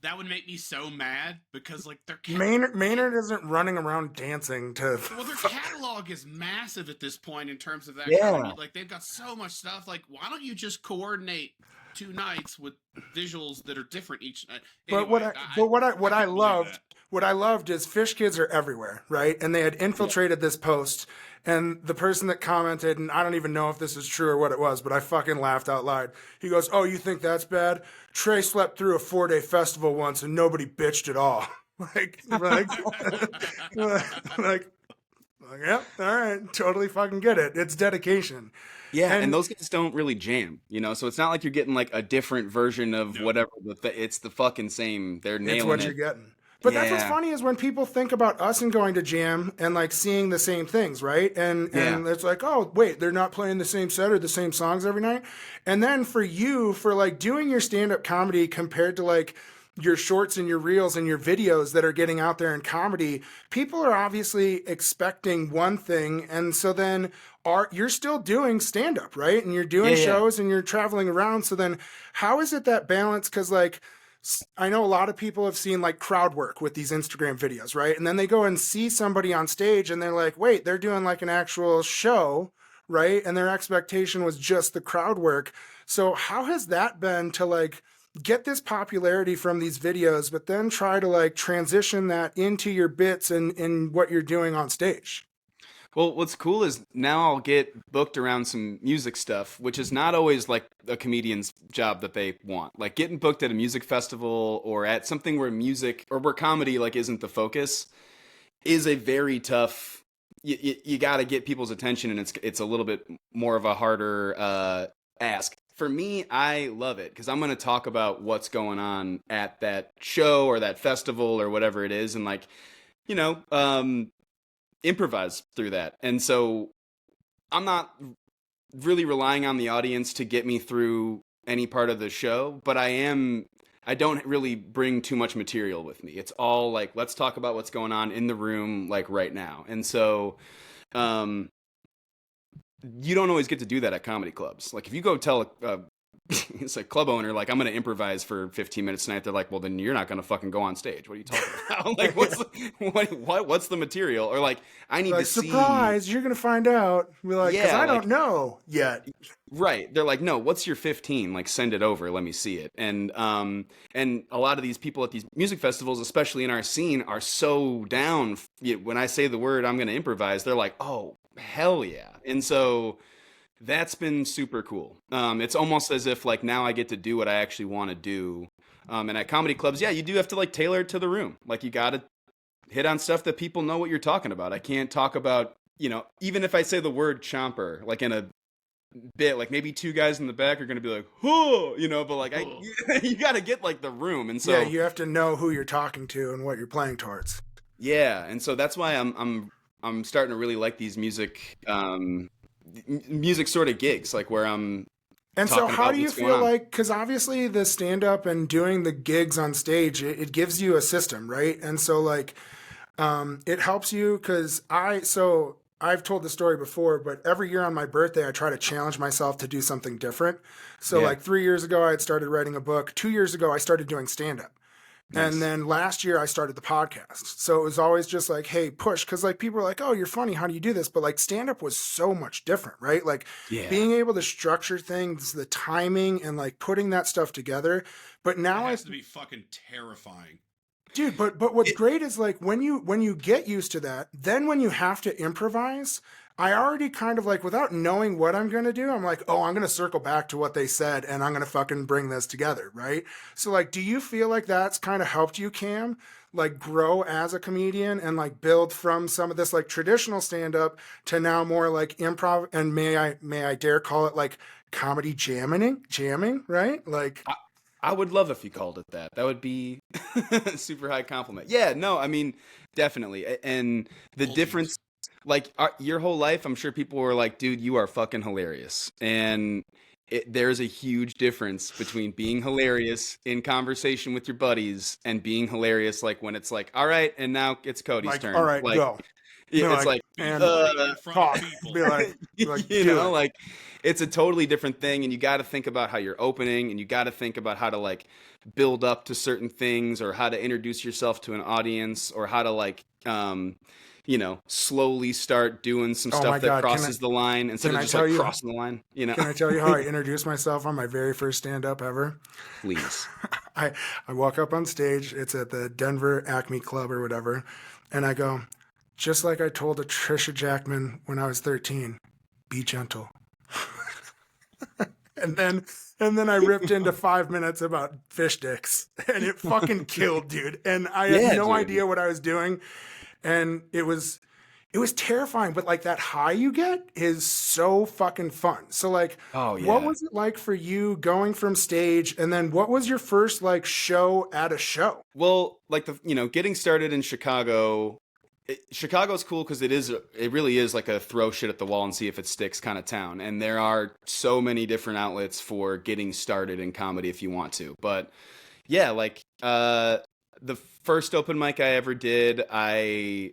that would make me so mad because, like, their Maynard isn't running around dancing to. Well, their catalog is massive at this point in terms of that. Yeah. Kind of, like, they've got so much stuff. Like, why don't you just coordinate 2 nights with visuals that are different each night? Anyway, what I loved is Phish Kids are everywhere, right? And they had infiltrated this post. And the person that commented, and I don't even know if this is true or what it was, but I fucking laughed out loud. He goes, "Oh, you think that's bad? Trey slept through a 4-day festival once and nobody bitched at all." like, yep, all right, totally fucking get it. It's dedication. Yeah, and those guys don't really jam, so it's not like you're getting like a different version of whatever. It's the fucking same. They're nailing it. It's what you're getting. But that's what's funny is when people think about us and going to jam and like seeing the same things, right? And it's like, oh, wait, they're not playing the same set or the same songs every night. And then for you, for like doing your stand-up comedy compared to like your shorts and your reels and your videos that are getting out there in comedy, people are obviously expecting one thing. And so then you're still doing stand-up, right? And you're doing shows and you're traveling around. So then how is it that balance? Because like, I know a lot of people have seen like crowd work with these Instagram videos, right? And then they go and see somebody on stage and they're like, wait, they're doing like an actual show, right? And their expectation was just the crowd work. So how has that been to like get this popularity from these videos, but then try to like transition that into your bits and what you're doing on stage? Well, what's cool is now I'll get booked around some music stuff, which is not always like a comedian's job that they want. Like getting booked at a music festival or at something where music or where comedy like isn't the focus is a very tough. You got to get people's attention, and it's a little bit more of a harder ask. For me, I love it because I'm going to talk about what's going on at that show or that festival or whatever it is, and like, you know, improvise through that. And so I'm not really relying on the audience to get me through any part of the show, but I don't really bring too much material with me. It's all like, let's talk about what's going on in the room, like right now. And so, you don't always get to do that at comedy clubs. Like if you go tell it's a club owner, like, I'm going to improvise for 15 minutes tonight. They're like, well, then you're not going to fucking go on stage. What are you talking about? Like, what's the material? Or like, I need like, to see. Surprise, you're going to find out. We're like, because I don't know yet. Right. They're like, no, what's your 15? Like, send it over. Let me see it. And a lot of these people at these music festivals, especially in our scene, are so down. When I say the word, I'm going to improvise, they're like, oh, hell yeah. And so that's been super cool. It's almost as if like now I get to do what I actually want to do. And at comedy clubs, yeah, you do have to like tailor it to the room. Like you got to hit on stuff that people know what you're talking about. I can't talk about, even if I say the word chomper, like in a bit, like maybe two guys in the back are going to be like, oh, but like you got to get like the room. And so yeah, you have to know who you're talking to and what you're playing towards. Yeah. And so that's why I'm starting to really like these music sort of gigs, like where I'm. And so how do you feel like, because obviously the stand-up and doing the gigs on stage, it gives you a system, right? And so like, it helps you because I've told the story before, but every year on my birthday, I try to challenge myself to do something different. So like 3 years ago, I had started writing a book. 2 years ago, I started doing stand-up. Nice. And then last year I started the podcast. So it was always just like, hey, push. Because like people are like, oh, you're funny. How do you do this? But like stand-up was so much different, right? Like being able to structure things, the timing and like putting that stuff together. But now it has to be fucking terrifying. Dude, but what's great is like when you get used to that, then when you have to improvise, I already kind of like, without knowing what I'm going to do, I'm like, oh, I'm going to circle back to what they said and I'm going to fucking bring this together, right? So like, do you feel like that's kind of helped you, Cam, like grow as a comedian and like build from some of this like traditional stand-up to now more like improv, and may I dare call it like comedy jamming, right? Like I would love if you called it that. That would be a super high compliment. Yeah, no, I mean, definitely. And the difference, like your whole life, I'm sure people were like, dude, you are fucking hilarious. And there's a huge difference between being hilarious in conversation with your buddies and being hilarious like when it's like, all right, and now it's Cody's like, turn. All right, like, go. Yeah, it's like, and talk. Be like like it's a totally different thing, and you got to think about how you're opening, and you got to think about how to like build up to certain things, or how to introduce yourself to an audience, or how to like slowly start doing some stuff that crosses the line instead of just like crossing the line. Can I tell you how I introduced myself on my very first stand-up ever? Please. I walk up on stage. It's at the Denver Acme Club or whatever, and I go, just like I told Trisha Jackman when I was 13, be gentle. and then I ripped into 5 minutes about fish dicks, and it fucking killed, dude. And I had no idea what I was doing. And it was it was terrifying, but like that high you get is so fucking fun. So like, Oh what yeah. was it like for you going from stage, and then what was your first like show at a show? Well, like getting started in Chicago. Chicago's cool because it really is like a throw shit at the wall and see if it sticks kind of town. And there are so many different outlets for getting started in comedy if you want to. But yeah, like the first open mic I ever did, I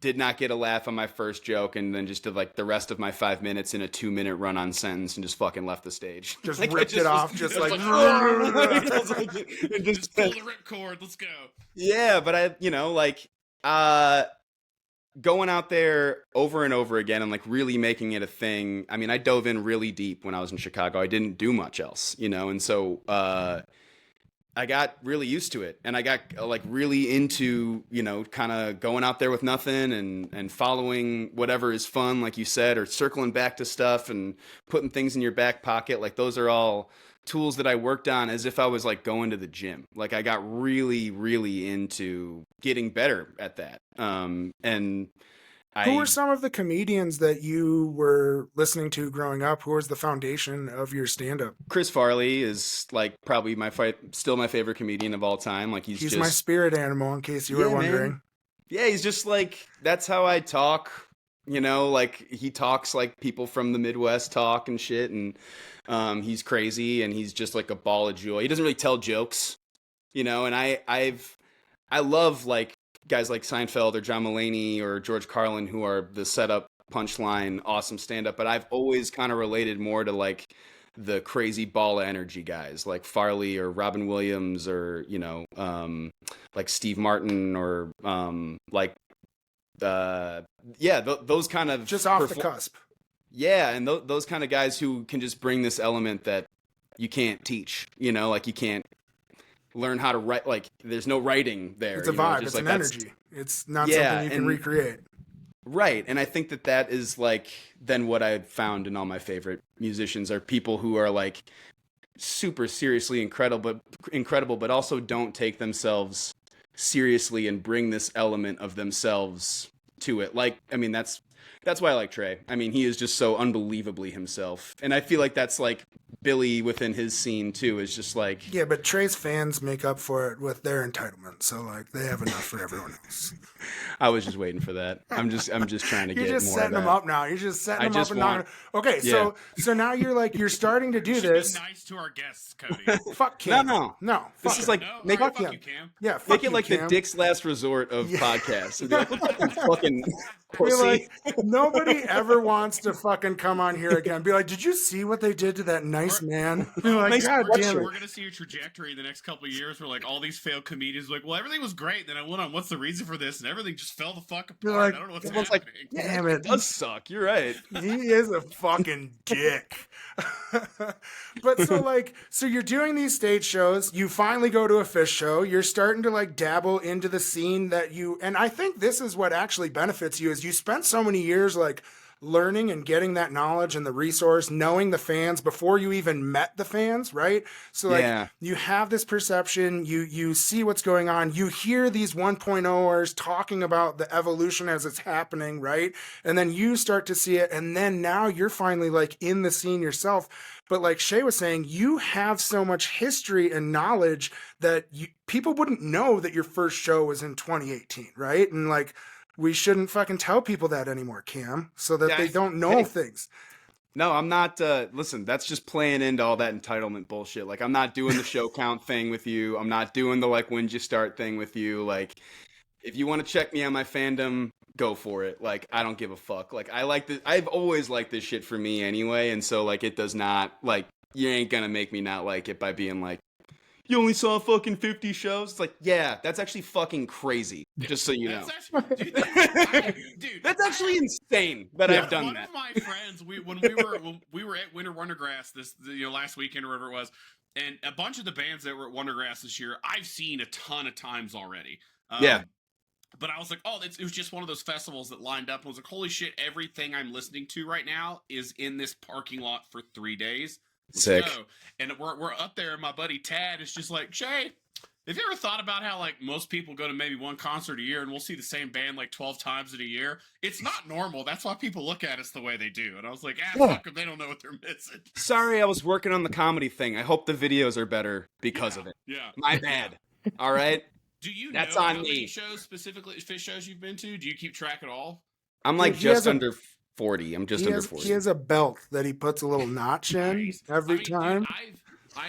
did not get a laugh on my first joke, and then just did like the rest of my 5 minutes in a 2 minute run on sentence and just fucking left the stage. Just Like, ripped it off, just like, and Just pull the ripcord. Let's go. yeah, but uh going out there over and over again and like really making it a thing. I mean, I dove in really deep when I was in Chicago. I didn't do much else, and so I got really used to it, and I got like really into kind of going out there with nothing and following whatever is fun, like you said, or circling back to stuff and putting things in your back pocket. Like those are all tools that I worked on as if I was like going to the gym. Like I got really, really into getting better at that. And who were some of the comedians that you were listening to growing up? Who was the foundation of your stand-up? Chris Farley is like probably still my favorite comedian of all time. Like he's just my spirit animal, in case you were wondering. Man. Yeah, he's just like, that's how I talk. Like he talks like people from the Midwest talk and shit, and he's crazy, and he's just like a ball of joy. He doesn't really tell jokes, and I love like guys like Seinfeld or John Mulaney or George Carlin, who are the setup, punchline, awesome stand-up, but I've always kind of related more to like the crazy ball of energy guys like Farley or Robin Williams or like Steve Martin or those kind of just off the cusp. Yeah, and those kind of guys who can just bring this element that you can't teach. Like you can't learn how to write. Like there's no writing there. It's a vibe. It's like an energy. It's not something you can recreate. Right, and I think that is like then what I found in all my favorite musicians are people who are like super seriously incredible, but also don't take themselves seriously and bring this element of themselves to it. Like, I mean, that's why I like Trey. I mean, he is just so unbelievably himself, and I feel like that's like Billy within his scene too. Is just like, yeah, but Trey's fans make up for it with their entitlement, so like they have enough for everyone else. I was just waiting for that. I'm just trying to get more. You're just setting them up now. You're just setting them up and not. Okay, yeah. so now you're starting to do this. Be nice to our guests, Cody. Fuck Cam. No. This is like fuck you, Cam. Yeah, make it like Cam. the Dick's Last Resort of podcasts. Fucking You're pussy. like, nobody ever wants to fucking come on here again. Be like, did you see what they did to that nice man? You're like, Nice God damn it. We're gonna see a trajectory in the next couple of years where like all these failed comedians are like, well, everything was great. Then I went on, what's the reason for this? And everything just fell the fuck apart. Like, I don't know what's everyone's happening. like, damn it. It does suck. You're right. He is a fucking dick. But so you're doing these stage shows. You finally go to a Phish show. You're starting to like dabble into the scene and I think this is what actually benefits you is you spent so many years like learning and getting that knowledge and the resource, knowing the fans before you even met the fans, right? So like you have this perception, you see what's going on, you hear these 1.0ers talking about the evolution as it's happening, right? And then you start to see it, and then now you're finally like in the scene yourself. But like Shay was saying, you have so much history and knowledge that people wouldn't know that your first show was in 2018, right? And like, we shouldn't fucking tell people that anymore, Cam, so that they don't know things. No, I'm not. Listen, that's just playing into all that entitlement bullshit. Like, I'm not doing the show count thing with you. I'm not doing the like when'd you start thing with you. Like, if you want to check me on my fandom, go for it. Like, I don't give a fuck. Like, I like this. I've always liked this shit for me anyway, and so like it does not like you ain't gonna make me not like it by being like, you only saw fucking 50 shows? It's like, yeah, that's actually fucking crazy. Just so you know. Dude, that's actually insane that I've done that. One of my friends, when we were at Winter Wondergrass last weekend or whatever it was, and a bunch of the bands that were at Wondergrass this year, I've seen a ton of times already. But I was like, it was just one of those festivals that lined up and was like, holy shit, everything I'm listening to right now is in this parking lot for 3 days. Sick. Let's go. And we're up there, and my buddy Tad is just like, Shay, Have you ever thought about how like most people go to maybe one concert a year and we'll see the same band like 12 times in a year? It's not normal. That's why people look at us the way they do. And I was like, fuck them. They don't know what they're missing. Sorry, I was working on the comedy thing. I hope the videos are better because of it. Yeah. My bad. All right. Do you That's know on how me. many shows, specifically Phish shows you've been to? Do you keep track at all? I'm like He has just a- under 40. I'm just under 40. He has a belt that he puts a little notch in Nice. every Dude, time.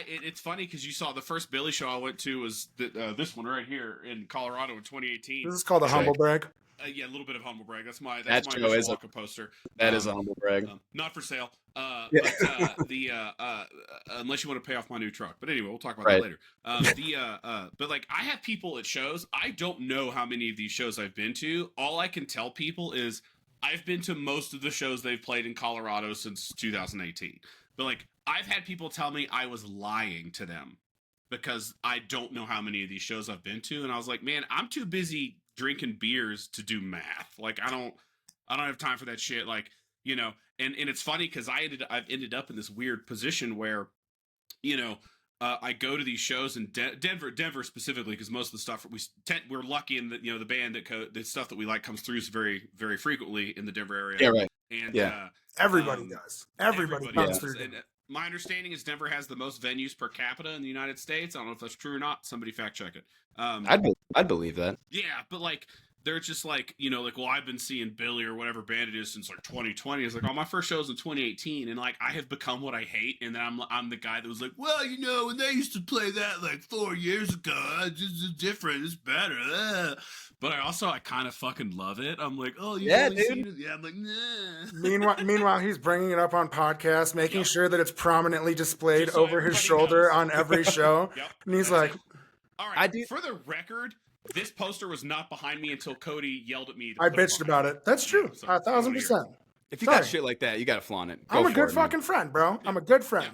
it's funny because you saw the first Billy show I went to was this one right here in Colorado in 2018. This is called a humble brag. Yeah, a little bit of humble brag. That's my That show Mr. is a- Wonka poster. That is a humble brag. Not for sale. Yeah. But unless you want to pay off my new truck. But anyway, we'll talk about Right. that later. But like I have people at shows. I don't know how many of these shows I've been to. All I can tell people is I've been to most of the shows they've played in Colorado since 2018. But like I've had people tell me I was lying to them because I don't know how many of these shows I've been to, and I was like, man, I'm too busy drinking beers to do math. Like I don't have time for that shit. Like, you know, and it's funny because I've ended up in this weird position where, you know, I go to these shows in Denver specifically because most of the stuff we're lucky in that, you know, the band the stuff that we like comes through very, very frequently in the Denver area. Yeah, right. And Everybody does. Everybody comes does. through. And my understanding is Denver has the most venues per capita in the United States. I don't know if that's true or not. Somebody fact check it. I'd believe that. Yeah, but like they're just like, you know, like, well, I've been seeing Billy or whatever band it is since like 2020. It's like, oh, my first show was in 2018, and like I have become what I hate, and then I'm the guy that was like, well, you know, when they used to play that like 4 years ago, it's different, it's better. But I kind of fucking love it. I'm like, oh, yeah, dude. dude. Yeah, I'm like, nah. Meanwhile, he's bringing it up on podcasts, making Yep. sure that it's prominently displayed Just so over his everybody shoulder knows. on every show. Yep, And he's that's like, it. All right, I do- for the record, this poster was not behind me until Cody yelled at me. I bitched about it. That's true. So, 1,000%. If you Sorry. got shit like that, you got to flaunt it. Go I'm a for good it, man. fucking friend, bro. I'm a good friend.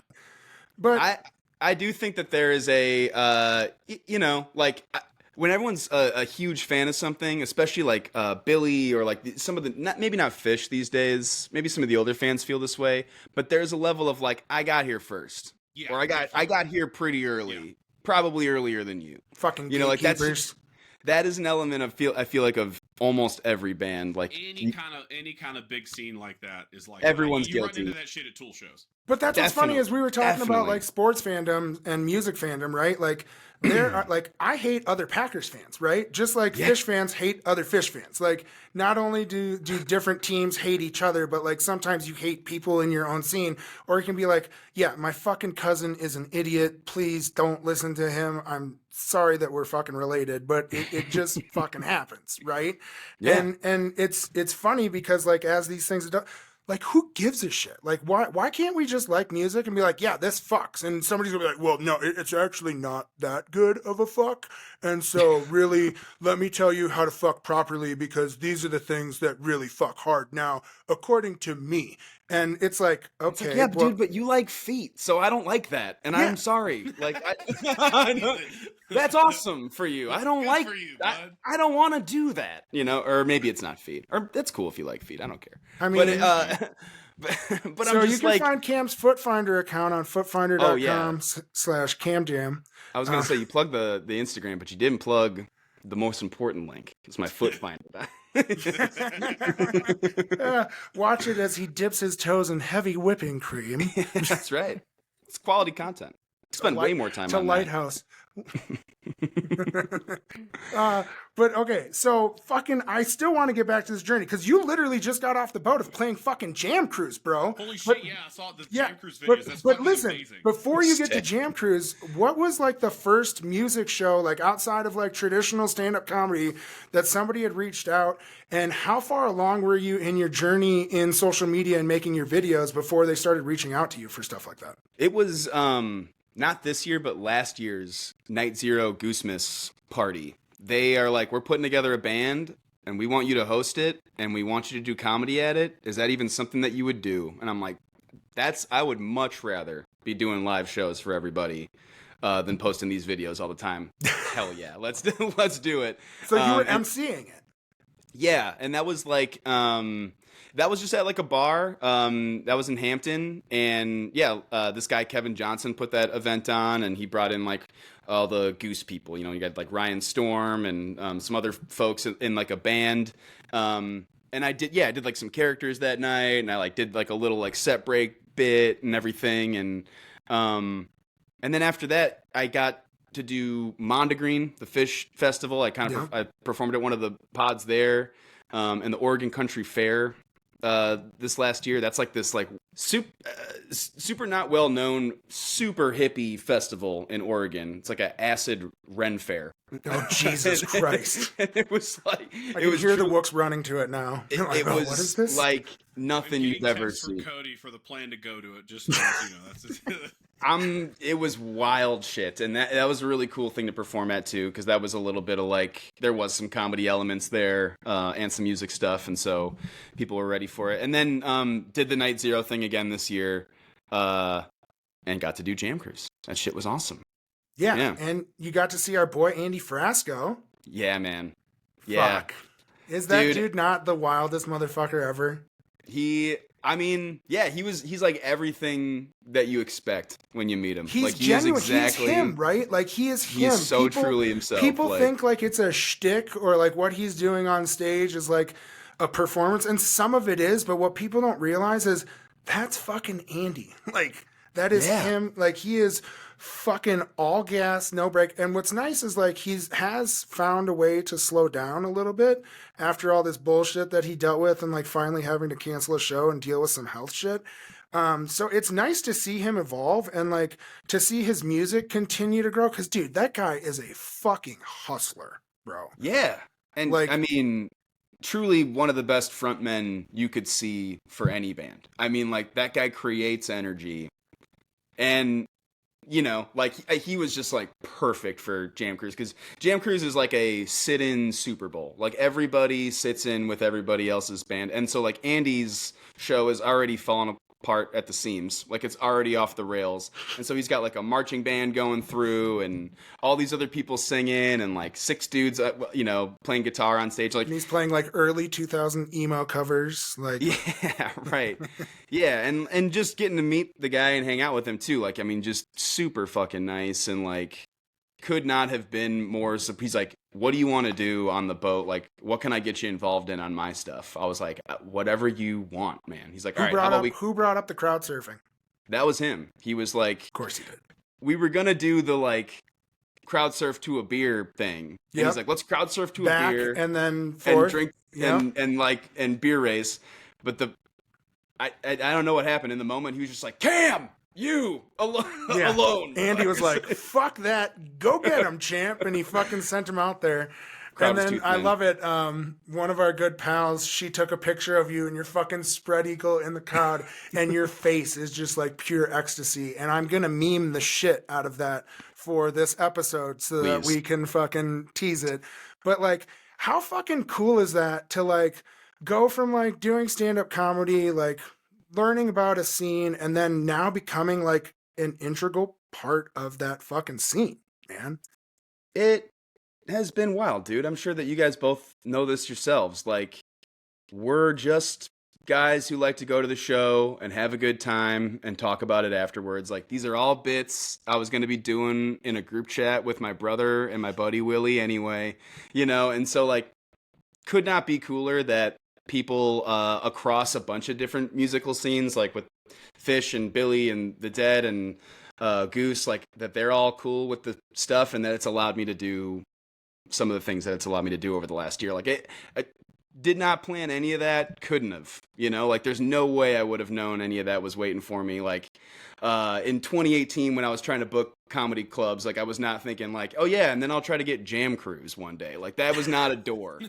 But I do think that there is a you know, like when everyone's a huge fan of something, especially like Billy or like some of the maybe not Phish these days, maybe some of the older fans feel this way, but there's a level of like I got here first, Yeah, or I got here pretty early, probably earlier than you. fucking You know, like that's gatekeepers. that is an element of I feel like of almost every band. Like any kind of big scene like that is like Everyone's you guilty. run into that shit at Tool shows. But that's what's funny Definitely. is we were talking about Definitely. like sports fandom and music fandom, right? Like there are like I hate other Packers fans, right? Just like Yeah. Phish fans hate other Phish fans. Like not only do different teams hate each other, but like sometimes you hate people in your own scene. Or it can be like, yeah, my fucking cousin is an idiot. Please don't listen to him. I'm sorry that we're fucking related, but it just fucking happens, right? Yeah. And it's funny because like as these things do, like who gives a shit? Like why can't we just like music and be like, yeah, this fucks, and somebody's gonna be like, well, no, it's actually not that good of a fuck, and so really let me tell you how to fuck properly because these are the things that really fuck hard now according to me. And it's like, okay, yeah, well, dude, but you like feet, so I don't like that, and Yeah. I'm sorry. Like, I know, that's awesome for you. I don't Good like. for you, I, bud. I don't want to do that, you know. Or maybe it's not feet, or that's cool if you like feet. I don't care. I mean, but so I'm you just can like, find Cam's Foot Finder account on footfinder.com Oh, yeah. /CamJam. I was gonna say you plugged the Instagram, but you didn't plug the most important link. It's my foot finder. Watch it as he dips his toes in heavy whipping cream. That's right. It's quality content. Spend way more time to on Lighthouse. But okay, so fucking, I still want to get back to this journey because you literally just got off the boat of playing fucking Jam Cruise, bro. Holy shit! But- Yeah, I saw the Yeah, Jam Cruise videos. but That's but fucking listen, amazing. before you get to Sick. Jam Cruise, what was like the first music show, like outside of like traditional stand-up comedy, that somebody had reached out, and how far along were you in your journey in social media and making your videos before they started reaching out to you for stuff like that? It was not this year, but last year's Night Zero Goosemas party. They are like, we're putting together a band and we want you to host it and we want you to do comedy at it. Is that even something that you would do? And I'm like, I would much rather be doing live shows for everybody than posting these videos all the time. Hell yeah, let's do it. So you were And- emceeing it. Yeah, and that was like that was just at like a bar that was in Hampton, and yeah, this guy Kevin Johnson put that event on, and he brought in like all the Goose people. You got like Ryan Storm and some other folks in like a band. And I did like some characters that night, and I like did like a little like set break bit and everything, and then after that I got to do Mondegreen, the Phish festival. I I performed at one of the pods there, and the Oregon Country Fair this last year. That's like this like super not well known, super hippie festival in Oregon. It's like an acid Ren fair. Oh Jesus Christ! And it was like I can hear the wooks running to it now. It Like, was what is this? like nothing you've ever tips seen. from Cody for the plan to go to it. Just so that's It was wild shit, and that was a really cool thing to perform at too, because that was a little bit of like there was some comedy elements there and some music stuff, and so people were ready for it. And then did the Night Zero thing again this year, and got to do Jam Cruise. That shit was awesome. Yeah, and you got to see our boy Andy Frasco. Yeah, man. Yeah. Fuck. Is that dude not the wildest motherfucker ever? He's like everything that you expect when you meet him. He's like, genuine. He's him, right? Like he is him. He's so truly himself. People think like it's a shtick or like what he's doing on stage is like a performance, and some of it is, but what people don't realize is that's fucking Andy. Like that is him. Like he is fucking all gas, no break. And what's nice is like has found a way to slow down a little bit after all this bullshit that he dealt with and like finally having to cancel a show and deal with some health shit. So it's nice to see him evolve and like to see his music continue to grow. Cause dude, that guy is a fucking hustler, bro. Yeah. And like, I mean, truly one of the best frontmen you could see for any band. I mean, like that guy creates energy, and like he was just like perfect for Jam Cruise, because Jam Cruise is like a sit-in Super Bowl. Like everybody sits in with everybody else's band, and so like Andy's show is already fallen apart at the seams. Like it's already off the rails, and so he's got like a marching band going through, and all these other people singing, and like 6 dudes, playing guitar on stage. Like and he's playing like early 2000 emo covers. Like yeah, right, yeah, and just getting to meet the guy and hang out with him too. Like I mean, just super fucking nice, and like could not have been more. So he's like, what do you want to do on the boat? Like, what can I get you involved in on my stuff? I was like, whatever you want, man. He's like, all right, who brought up the crowd surfing? That was him. He was like, of course he did. We were going to do the like crowd surf to a beer thing. And he's like, let's crowd surf to a beer. And then forth. And drink and beer race. But I don't know what happened in the moment. He was just like, Cam! You alone. Andy was like, fuck that. Go get him, champ. And he fucking sent him out there. And then I love it. One of our good pals, she took a picture of you and your fucking spread eagle in the crowd, and your face is just like pure ecstasy. And I'm going to meme the shit out of that for this episode so that we can fucking tease it. But like, how fucking cool is that to like go from like doing stand-up comedy, like learning about a scene, and then now becoming like an integral part of that fucking scene, man. It has been wild, dude. I'm sure that you guys both know this yourselves. Like, we're just guys who like to go to the show and have a good time and talk about it afterwards. Like, these are all bits I was going to be doing in a group chat with my brother and my buddy Willie anyway, and so like could not be cooler that people across a bunch of different musical scenes, like with Phish and Billy and the Dead and Goose, like that they're all cool with the stuff, and that it's allowed me to do some of the things that it's allowed me to do over the last year. Like I did not plan any of that, couldn't have, like there's no way I would have known any of that was waiting for me. Like in 2018 when I was trying to book comedy clubs, like I was not thinking like, oh yeah, and then I'll try to get Jam Cruise one day. Like that was not a door,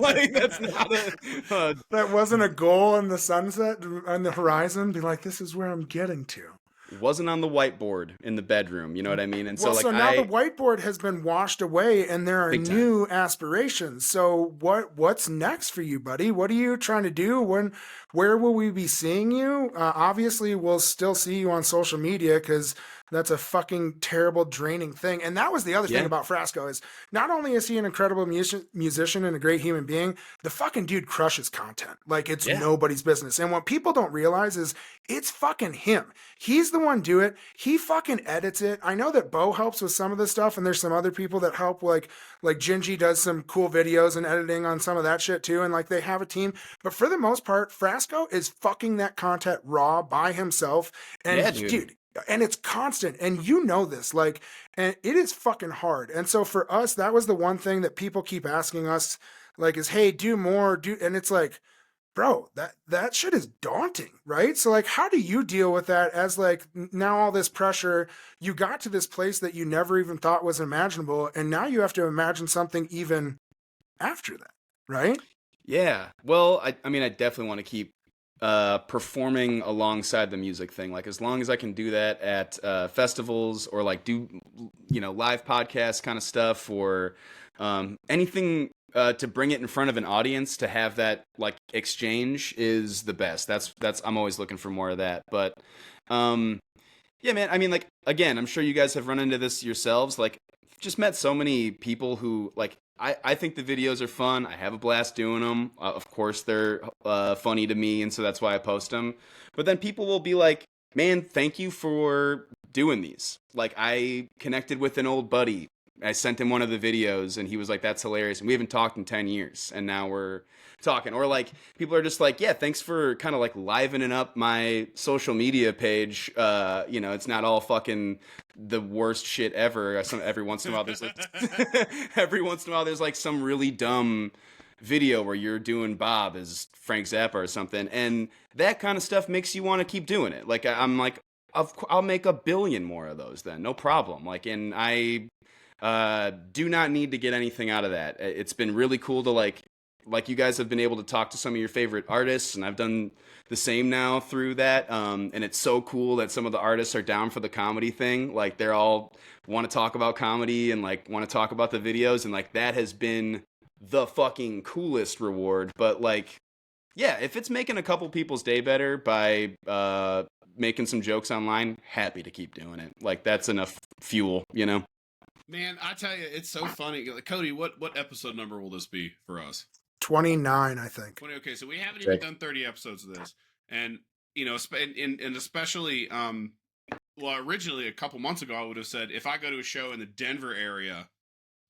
like that's not that wasn't a goal in the sunset on the horizon. Be like, this is where I'm getting to. It wasn't on the whiteboard in the bedroom, you know what I mean? And so now the whiteboard has been washed away and there are new aspirations. So what's next for you, buddy? What are you trying to do? When where will we be seeing you? Obviously, we'll still see you on social media because that's a fucking terrible, draining thing. And that was the other thing about Frasco is not only is he an incredible musician and a great human being, the fucking dude crushes content. Like it's nobody's business. And what people don't realize is it's fucking him. He's the one do it. He fucking edits it. I know that Bo helps with some of the stuff and there's some other people that help like Gingy does some cool videos and editing on some of that shit too. And like they have a team, but for the most part, Frasco is fucking that content raw by himself. And dude, and it's constant. And you know this, like, and it is fucking hard. And so for us, that was the one thing that people keep asking us, like, is, hey, do more, and it's like, bro, that shit is daunting, right? So like, how do you deal with that as like now all this pressure, you got to this place that you never even thought was imaginable. And now you have to imagine something even after that, right? Yeah. Well, I mean, I definitely want to keep performing alongside the music thing. Like as long as I can do that at festivals or like do, live podcast kind of stuff or anything to bring it in front of an audience to have that like exchange is the best. That's I'm always looking for more of that. But yeah, man, I mean, like, again, I'm sure you guys have run into this yourselves. Like, just met so many people who like I think the videos are fun. I have a blast doing them. Of course, they're funny to me, and so that's why I post them. But then people will be like, man, thank you for doing these. Like, I connected with an old buddy. I sent him one of the videos, and he was like, that's hilarious. And we haven't talked in 10 years, and now we're talking. Or, like, people are just like, yeah, thanks for kind of, like, livening up my social media page. It's not all fucking the worst shit ever. Every once in a while, there's, like, some really dumb video where you're doing Bob as Frank Zappa or something. And that kind of stuff makes you want to keep doing it. Like, I'm like, I'll make 1 billion more of those then. No problem. Like, and I do not need to get anything out of that. It's been really cool to like you guys have been able to talk to some of your favorite artists, and I've done the same now through that. And it's so cool that some of the artists are down for the comedy thing. Like they're all want to talk about comedy and like want to talk about the videos, and like that has been the fucking coolest reward. But like, yeah, if it's making a couple people's day better by making some jokes online, happy to keep doing it. Like that's enough fuel, Man, I tell you, it's so funny. Cody, what episode number will this be for us? 29, I think. 20. Okay, so we haven't even done 30 episodes of this, and and especially, originally a couple months ago, I would have said if I go to a show in the Denver area,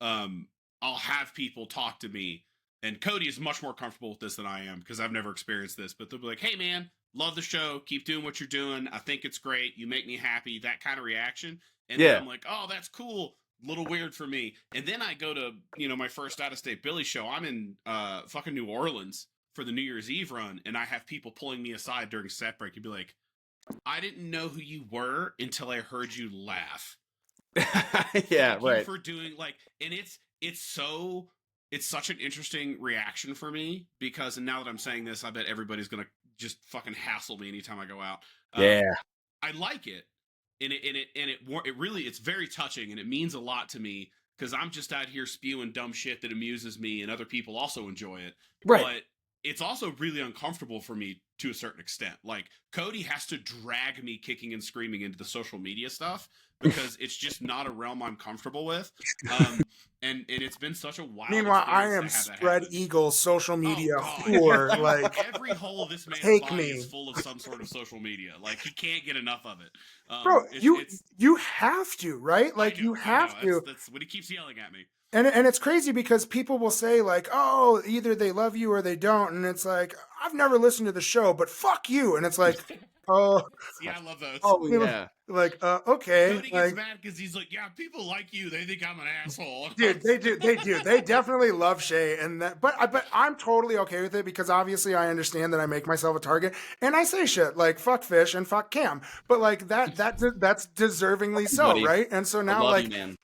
I'll have people talk to me, and Cody is much more comfortable with this than I am because I've never experienced this. But they'll be like, "Hey, man, love the show. Keep doing what you're doing. I think it's great. You make me happy." That kind of reaction, and then I'm like, "Oh, that's cool." Little weird for me. And then I go to, my first out-of-state Billy show. I'm in fucking New Orleans for the New Year's Eve run, and I have people pulling me aside during set break and be like, I didn't know who you were until I heard you laugh. Yeah, Thank right. you for doing and it's such an interesting reaction for me because, and now that I'm saying this, I bet everybody's gonna just fucking hassle me anytime I go out. Yeah. I like it. And it really, it's very touching, and it means a lot to me because I'm just out here spewing dumb shit that amuses me, and other people also enjoy it. Right. But it's also really uncomfortable for me to a certain extent. Like Cody has to drag me kicking and screaming into the social media stuff because it's just not a realm I'm comfortable with. And it's been such a wild. Meanwhile, I am spread eagle social media whore. Like every hole of this man's body is full of some sort of social media. Like he can't get enough of it. Bro, you have to, right? Like you have to. That's what he keeps yelling at me. And it's crazy because people will say like, oh, either they love you or they don't. And it's like, I've never listened to the show, but fuck you. And it's like, oh. Yeah, I love those. Oh, yeah. Like, okay. Cody gets mad because he's like, yeah, people like you. They think I'm an asshole. Dude, they do. They definitely love Shay. And that, but I'm totally okay with it because obviously I understand that I make myself a target and I say shit like fuck Phish and fuck Cam. But like that's deservingly so, buddy. Right? And so now like, you,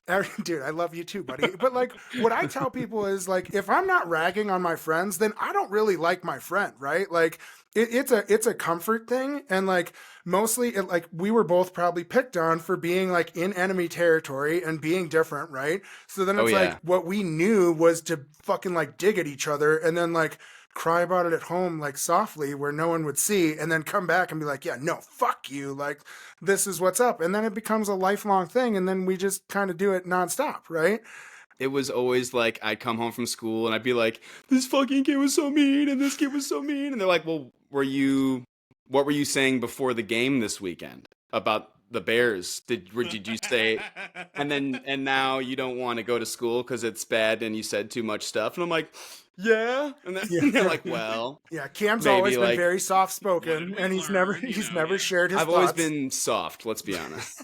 dude, I love you too, buddy. But like what I tell people is like, if I'm not ragging on my friends, then I don't really like my friend, right? Like it's a comfort thing. And like mostly like we were both probably probably picked on for being like in enemy territory and being different, right? So then Oh, it's yeah. like what we knew was to fucking like dig at each other and then like cry about it at home like softly where no one would see, and then come back and be like, yeah, no, fuck you, like this is what's up. And then it becomes a lifelong thing, and then we just kind of do it nonstop, right? It was always like I'd come home from school and I'd be like, this fucking kid was so mean and this kid was so mean. And they're like, well, what were you saying before the game this weekend about the Bears? Did you say, and now you don't want to go to school because it's bad and you said too much stuff? And I'm like, yeah. And then they're like, well, yeah, Cam's maybe, always been like, very soft What spoken, did we and he's learn? never Yeah. shared his I've thoughts. always been soft, let's be honest.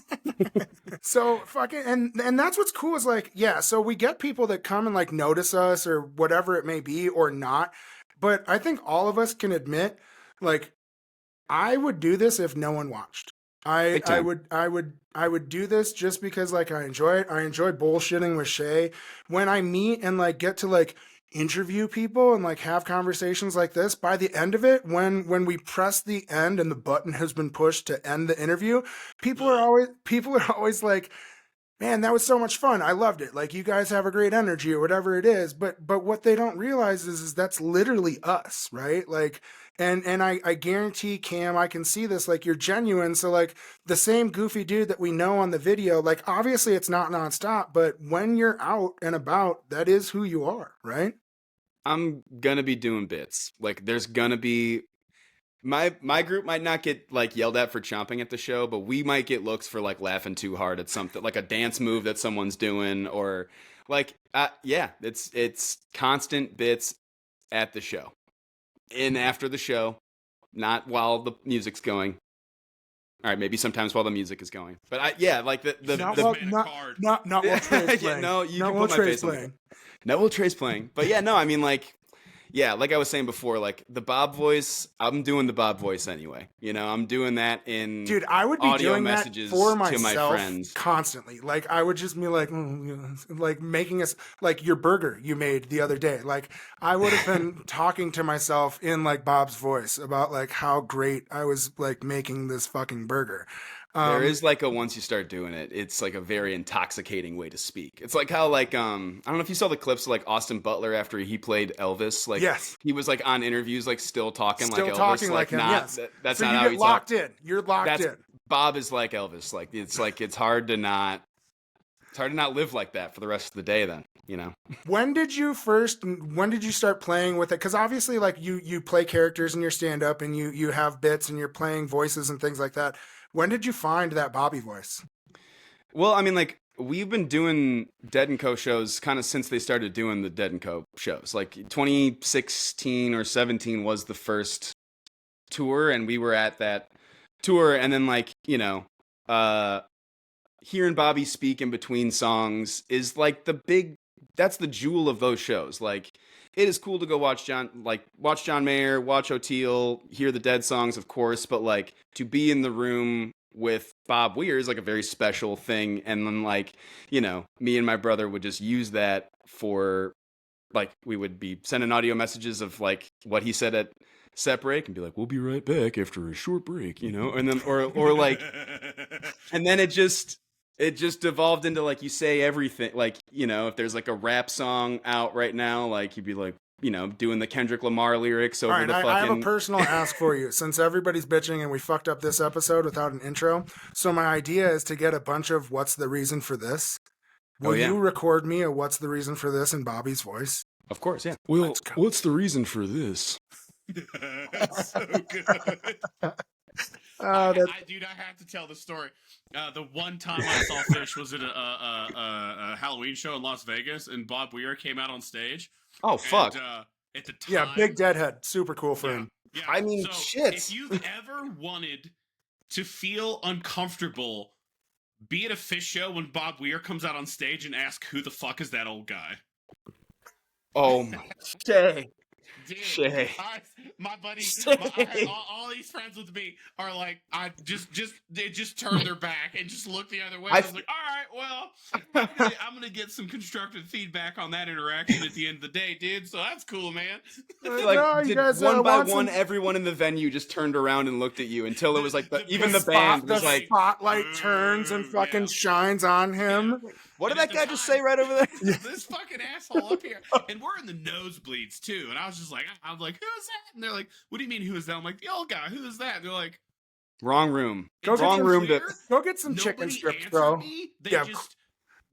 So fucking, and that's what's cool is like, yeah, so we get people that come and like notice us or whatever it may be or not. But I think all of us can admit, like, I would do this if no one watched. Big I time. would do this just because like I enjoy it. I enjoy bullshitting with Shay. When I meet and like get to like interview people and like have conversations like this, by the end of it, when we press the end and the button has been pushed to end the interview, people are always like, man, that was so much fun. I loved it. Like, you guys have a great energy or whatever it is. But what they don't realize is that's literally us, right? Like, and I guarantee, Cam, I can see this, like, you're genuine. So like the same goofy dude that we know on the video, like obviously it's not nonstop, but when you're out and about, that is who you are, right? I'm gonna be doing bits. Like there's gonna be my group might not get like yelled at for chomping at the show, but we might get looks for like laughing too hard at something like a dance move that someone's doing, or like yeah, it's constant bits at the show. And after the show, not while the music's going. All right, maybe sometimes while the music is going. But like the Not the while, man a not, card. not, not while Trey's Yeah, playing. no, you Not can while put my Trey's face on the playing. No, well, Trey's playing. But yeah, no, I mean, like, yeah, like I was saying before, like the Bob voice, I'm doing the Bob voice anyway. You know, I'm doing that in Dude, I would be audio doing that messages for to my myself friends. constantly. Like, I would just be like, like making us like your burger you made the other day. Like, I would have been talking to myself in like Bob's voice about like how great I was like making this fucking burger. There is like a once you start doing it, it's like a very intoxicating way to speak. It's like how like I don't know if you saw the clips of like Austin Butler after he played Elvis. Like Yes. he was like on interviews like still talking Still like Elvis. talking like him, not, yes. That's So not you how get he locked talks. in. You're locked in. Bob is like Elvis. Like it's hard to not live like that for the rest of the day then, you know. When did you start playing with it? Because obviously like you play characters in your stand-up and you have bits and you're playing voices and things like that. When did you find that Bobby voice? Well, I mean, like, we've been doing Dead & Co. shows kind of since they started doing the Dead & Co. shows. Like, 2016 or 17 was the first tour, and we were at that tour. And then, like, you know, hearing Bobby speak in between songs is, like, that's the jewel of those shows. Like, it is cool to go watch John Mayer, watch O'Teal, hear the Dead songs, of course, but like to be in the room with Bob Weir is like a very special thing. And then like, you know, me and my brother would just use that for like, we would be sending audio messages of like what he said at set break and be like, we'll be right back after a short break, you know, and then, or like, and then it just evolved into like you say everything, like, you know, if there's like a rap song out right now, like you'd be like, you know, doing the Kendrick Lamar lyrics over All right, the fucking. I have a personal ask for you. Since everybody's bitching and we fucked up this episode without an intro, so my idea is to get a bunch of "What's the reason for this?" Will you record me a "What's the reason for this" in Bobby's voice? Of course, yeah. Well, what's the reason for this? That's so good. Dude, I have to tell the story. The one time I saw Phish was at a Halloween show in Las Vegas, and Bob Weir came out on stage. Oh, fuck. And, at the time, Yeah, big deadhead, super cool for him. Yeah. I mean, so shit. If you've ever wanted to feel uncomfortable, be at a Phish show when Bob Weir comes out on stage and ask, "Who the fuck is that old guy?" Oh my. Shay. Dude, Shay. My buddy, Stay. all these friends with me are like, they just turned their back and just looked the other way. I I was like, all right, well, I'm gonna get some constructive feedback on that interaction at the end of the day, dude. So that's cool, man. Like, No, you did guys, one by want one, some- everyone in the venue just turned around and looked at you until it was like even the spot- band the was like, spotlight turns and fucking Yeah. shines on him. "What did And at that the guy just time- say right over there?" This fucking asshole up here, and we're in the nosebleeds too. And I was just like, I'm like, who is that? And they're like, what do you mean, who is that? I'm like, the old guy. Who is that? And they're like, Wrong room. Go get Wrong some room to. clear? Go get some chicken Nobody strips, answered bro. me. Yeah.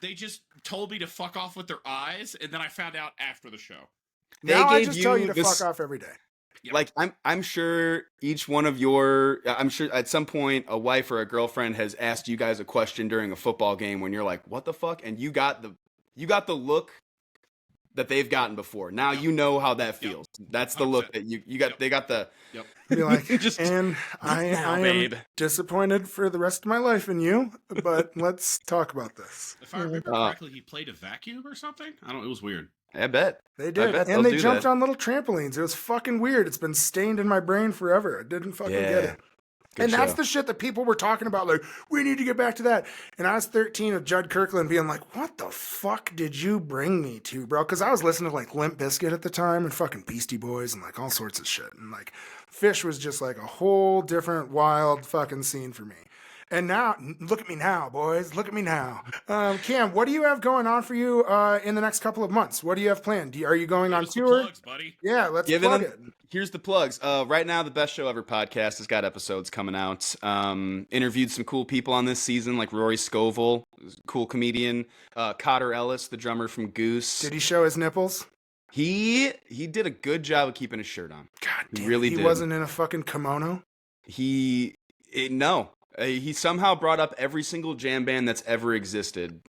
They just told me to fuck off with their eyes, and then I found out after the show. They Now I gave just tell you to this- fuck off every day. Yep. Like I'm sure each one of your I'm sure at some point a wife or a girlfriend has asked you guys a question during a football game when you're like, what the fuck? And you got the look that they've gotten before. Now Yep. you know how that feels. That's the look 100%. that you got. Yep. They got the Be like, Just- and I am babe. disappointed for the rest of my life in you, but let's talk about this. If I remember correctly, he played a vacuum or something. I don't. It was weird. I bet. They did, bet they'll and they do jumped that. on little trampolines. It was fucking weird. It's been stained in my brain forever. I didn't fucking get Yeah. it. Good And that's show. the shit that people were talking about. Like, we need to get back to that. And I was 13 with Judd Kirkland being like, what the fuck did you bring me to, bro? Because I was listening to like Limp Bizkit at the time and fucking Beastie Boys and like all sorts of shit. And like Phish was just like a whole different wild fucking scene for me. And now, look at me now, boys. Look at me now. Cam, what do you have going on for you in the next couple of months? What do you have planned? Are you going on Give us the tour? plugs, buddy. Yeah, let's Giving plug them- it. Here's the plugs. Right now, the Best Show Ever podcast has got episodes coming out. Interviewed some cool people on this season, like Rory Scovel, cool comedian. Cotter Ellis, the drummer from Goose. Did he show his nipples? He did a good job of keeping his shirt on. God He damn, really he did. wasn't in a fucking kimono? No. He somehow brought up every single jam band that's ever existed.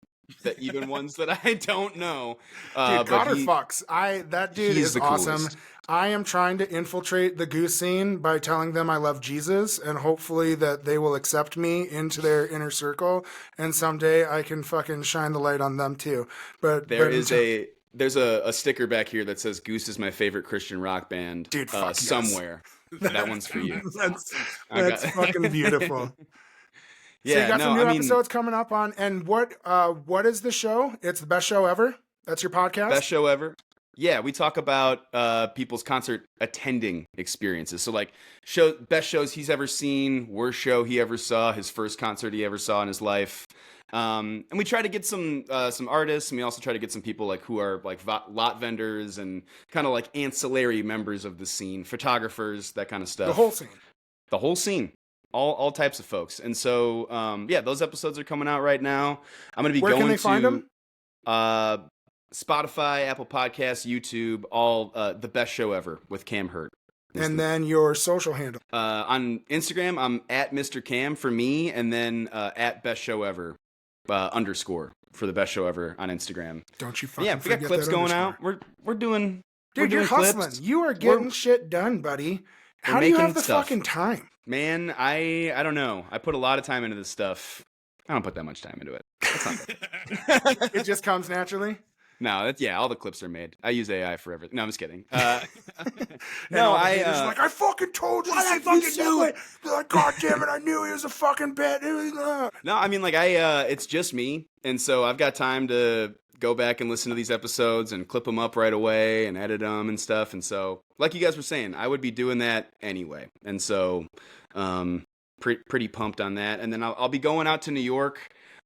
That even ones that I don't know. Dude, but Cotter he- fucks. That dude he's is the awesome. coolest. I am trying to infiltrate the Goose scene by telling them I love Jesus, and hopefully that they will accept me into their inner circle, and someday I can fucking shine the light on them too. But There's a sticker back here that says Goose is my favorite Christian rock band. Dude, fuck yes. somewhere. That one's for you. That's I got- fucking beautiful. So you Yeah, got no, some new I mean, episodes coming up on, and what is the show? It's the best show ever. That's your podcast. best show ever. Yeah, we talk about people's concert attending experiences. So like best shows he's ever seen, worst show he ever saw, his first concert he ever saw in his life. And we try to get some artists, and we also try to get some people like who are like lot vendors and kind of like ancillary members of the scene, photographers, that kind of stuff. The whole scene. The whole scene. All types of folks. And so yeah, those episodes are coming out right now. I'm going to be Where going can they to find them? Spotify, Apple Podcasts, YouTube, all the best show ever with Cam Herdt. And then your social handle. On Instagram, I'm at Mr. Cam for me, and then at best show ever _, for the best show ever on Instagram. Don't you fucking Yeah, we forget got clips that going underscore. out. We're doing. Dude, we're you're doing hustling. clips. You are getting We're- shit done, buddy. we're How do you making have the stuff. fucking time? Man, I don't know. I put a lot of time into this stuff. I don't put that much time into it. That's not good. It just comes naturally. No, all the clips are made. I use AI for everything. No, I'm just kidding. And No, all the haters are I like, I fucking told you. I fucking knew it. They're like, God damn it, I knew he was a fucking bit. It was, no, I mean like it's just me, and so I've got time to go back and listen to these episodes and clip them up right away and edit them and stuff. And so, like you guys were saying, I would be doing that anyway. And so, pretty pumped on that. And then I'll be going out to New York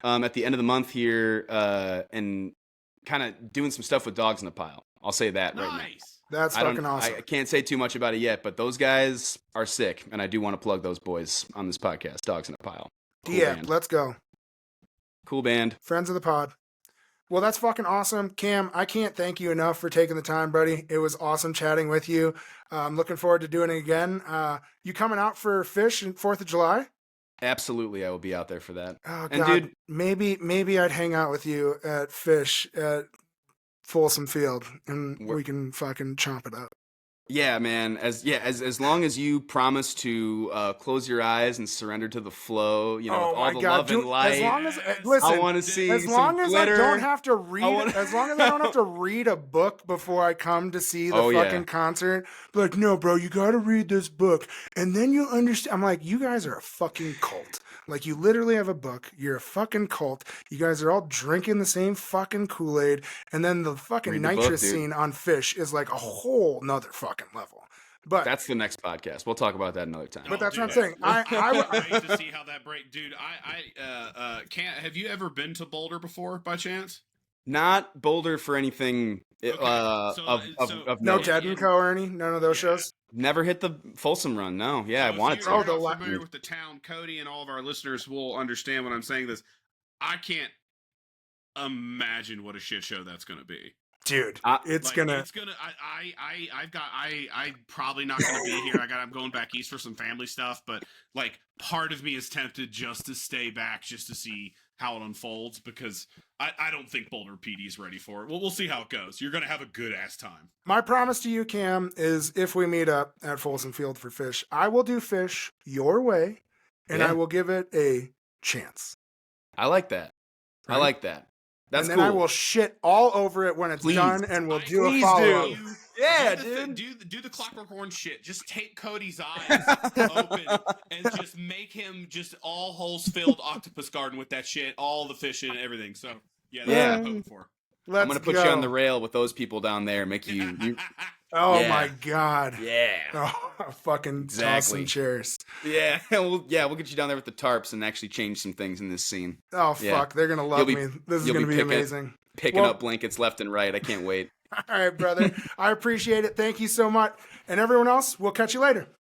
at the end of the month here and kind of doing some stuff with Dogs in the Pile. I'll say that right now. Nice. That's fucking awesome. I can't say too much about it yet, but those guys are sick, and I do want to plug those boys on this podcast, Dogs in a Pile. Cool Yeah, band. let's go. Cool band. Friends of the pod. Well, that's fucking awesome. Cam, I can't thank you enough for taking the time, buddy. It was awesome chatting with you. I'm looking forward to doing it again. You coming out for Phish and 4th of July? Absolutely, I will be out there for that. Oh, And God. dude- maybe I'd hang out with you at Phish at Folsom Field, and Where- we can fucking chomp it up. Yeah, man. As long as you promise to close your eyes and surrender to the flow, with Oh all my the God! love and As light. long as Yes. I listen, want to see as some long as I glitter. don't have to read, wanna- as long as I don't have to read a book before I come to see the Oh, yeah. fucking concert. Be like, no, bro, you got to read this book, and then you understand. I'm like, you guys are a fucking cult. Like, you literally have a book. You're a fucking cult. You guys are all drinking the same fucking Kool-Aid, and then the fucking Read the book, nitrous dude. scene on Phish is like a whole nother fucking level. But That's the next podcast. We'll talk about that another time. But that's dude, what I'm saying. I can't wait to see how that break, dude. Can't. Have you ever been to Boulder before, by chance? Not Boulder for anything Okay. of no note. Ted and Co or any none of those Yeah. shows. Never hit the Folsom Run. No, yeah, I So if wanted you're to. Oh, not the la- familiar with the town, Cody and all of our listeners will understand when I'm saying this. I can't imagine what a shit show that's going to be. Dude, it's Like, gonna. It's gonna. I'm probably not gonna be here. I'm going back east for some family stuff. But like, part of me is tempted just to stay back, just to see how it unfolds, because I don't think Boulder PD is ready for it. Well, we'll see how it goes. You're gonna have a good ass time. My promise to you, Cam, is if we meet up at Folsom Field for Phish, I will do Phish your way, and Yeah. I will give it a chance. I like that. I Right? like that. That's and then cool. I will shit all over it when it's Please. done, and we'll do a Please follow-up. do. Yeah, do the Clockwork Orange shit. Just take Cody's eyes open and just make him just all holes filled octopus garden with that shit, all the fish and everything. So yeah, that's what I'm hoping for. Let's I'm gonna put go. you on the rail with those people down there. Make you Oh Yeah. my God. yeah, Oh, fucking toss some Exactly. chairs. yeah. We'll get you down there with the tarps and actually change some things in this scene. Oh, Yeah. fuck. They're going to love You'll be- me. This is you'll going to be be picking- amazing. Picking Well- up blankets left and right. I can't wait. All right, brother. I appreciate it. Thank you so much. And everyone else, we'll catch you later.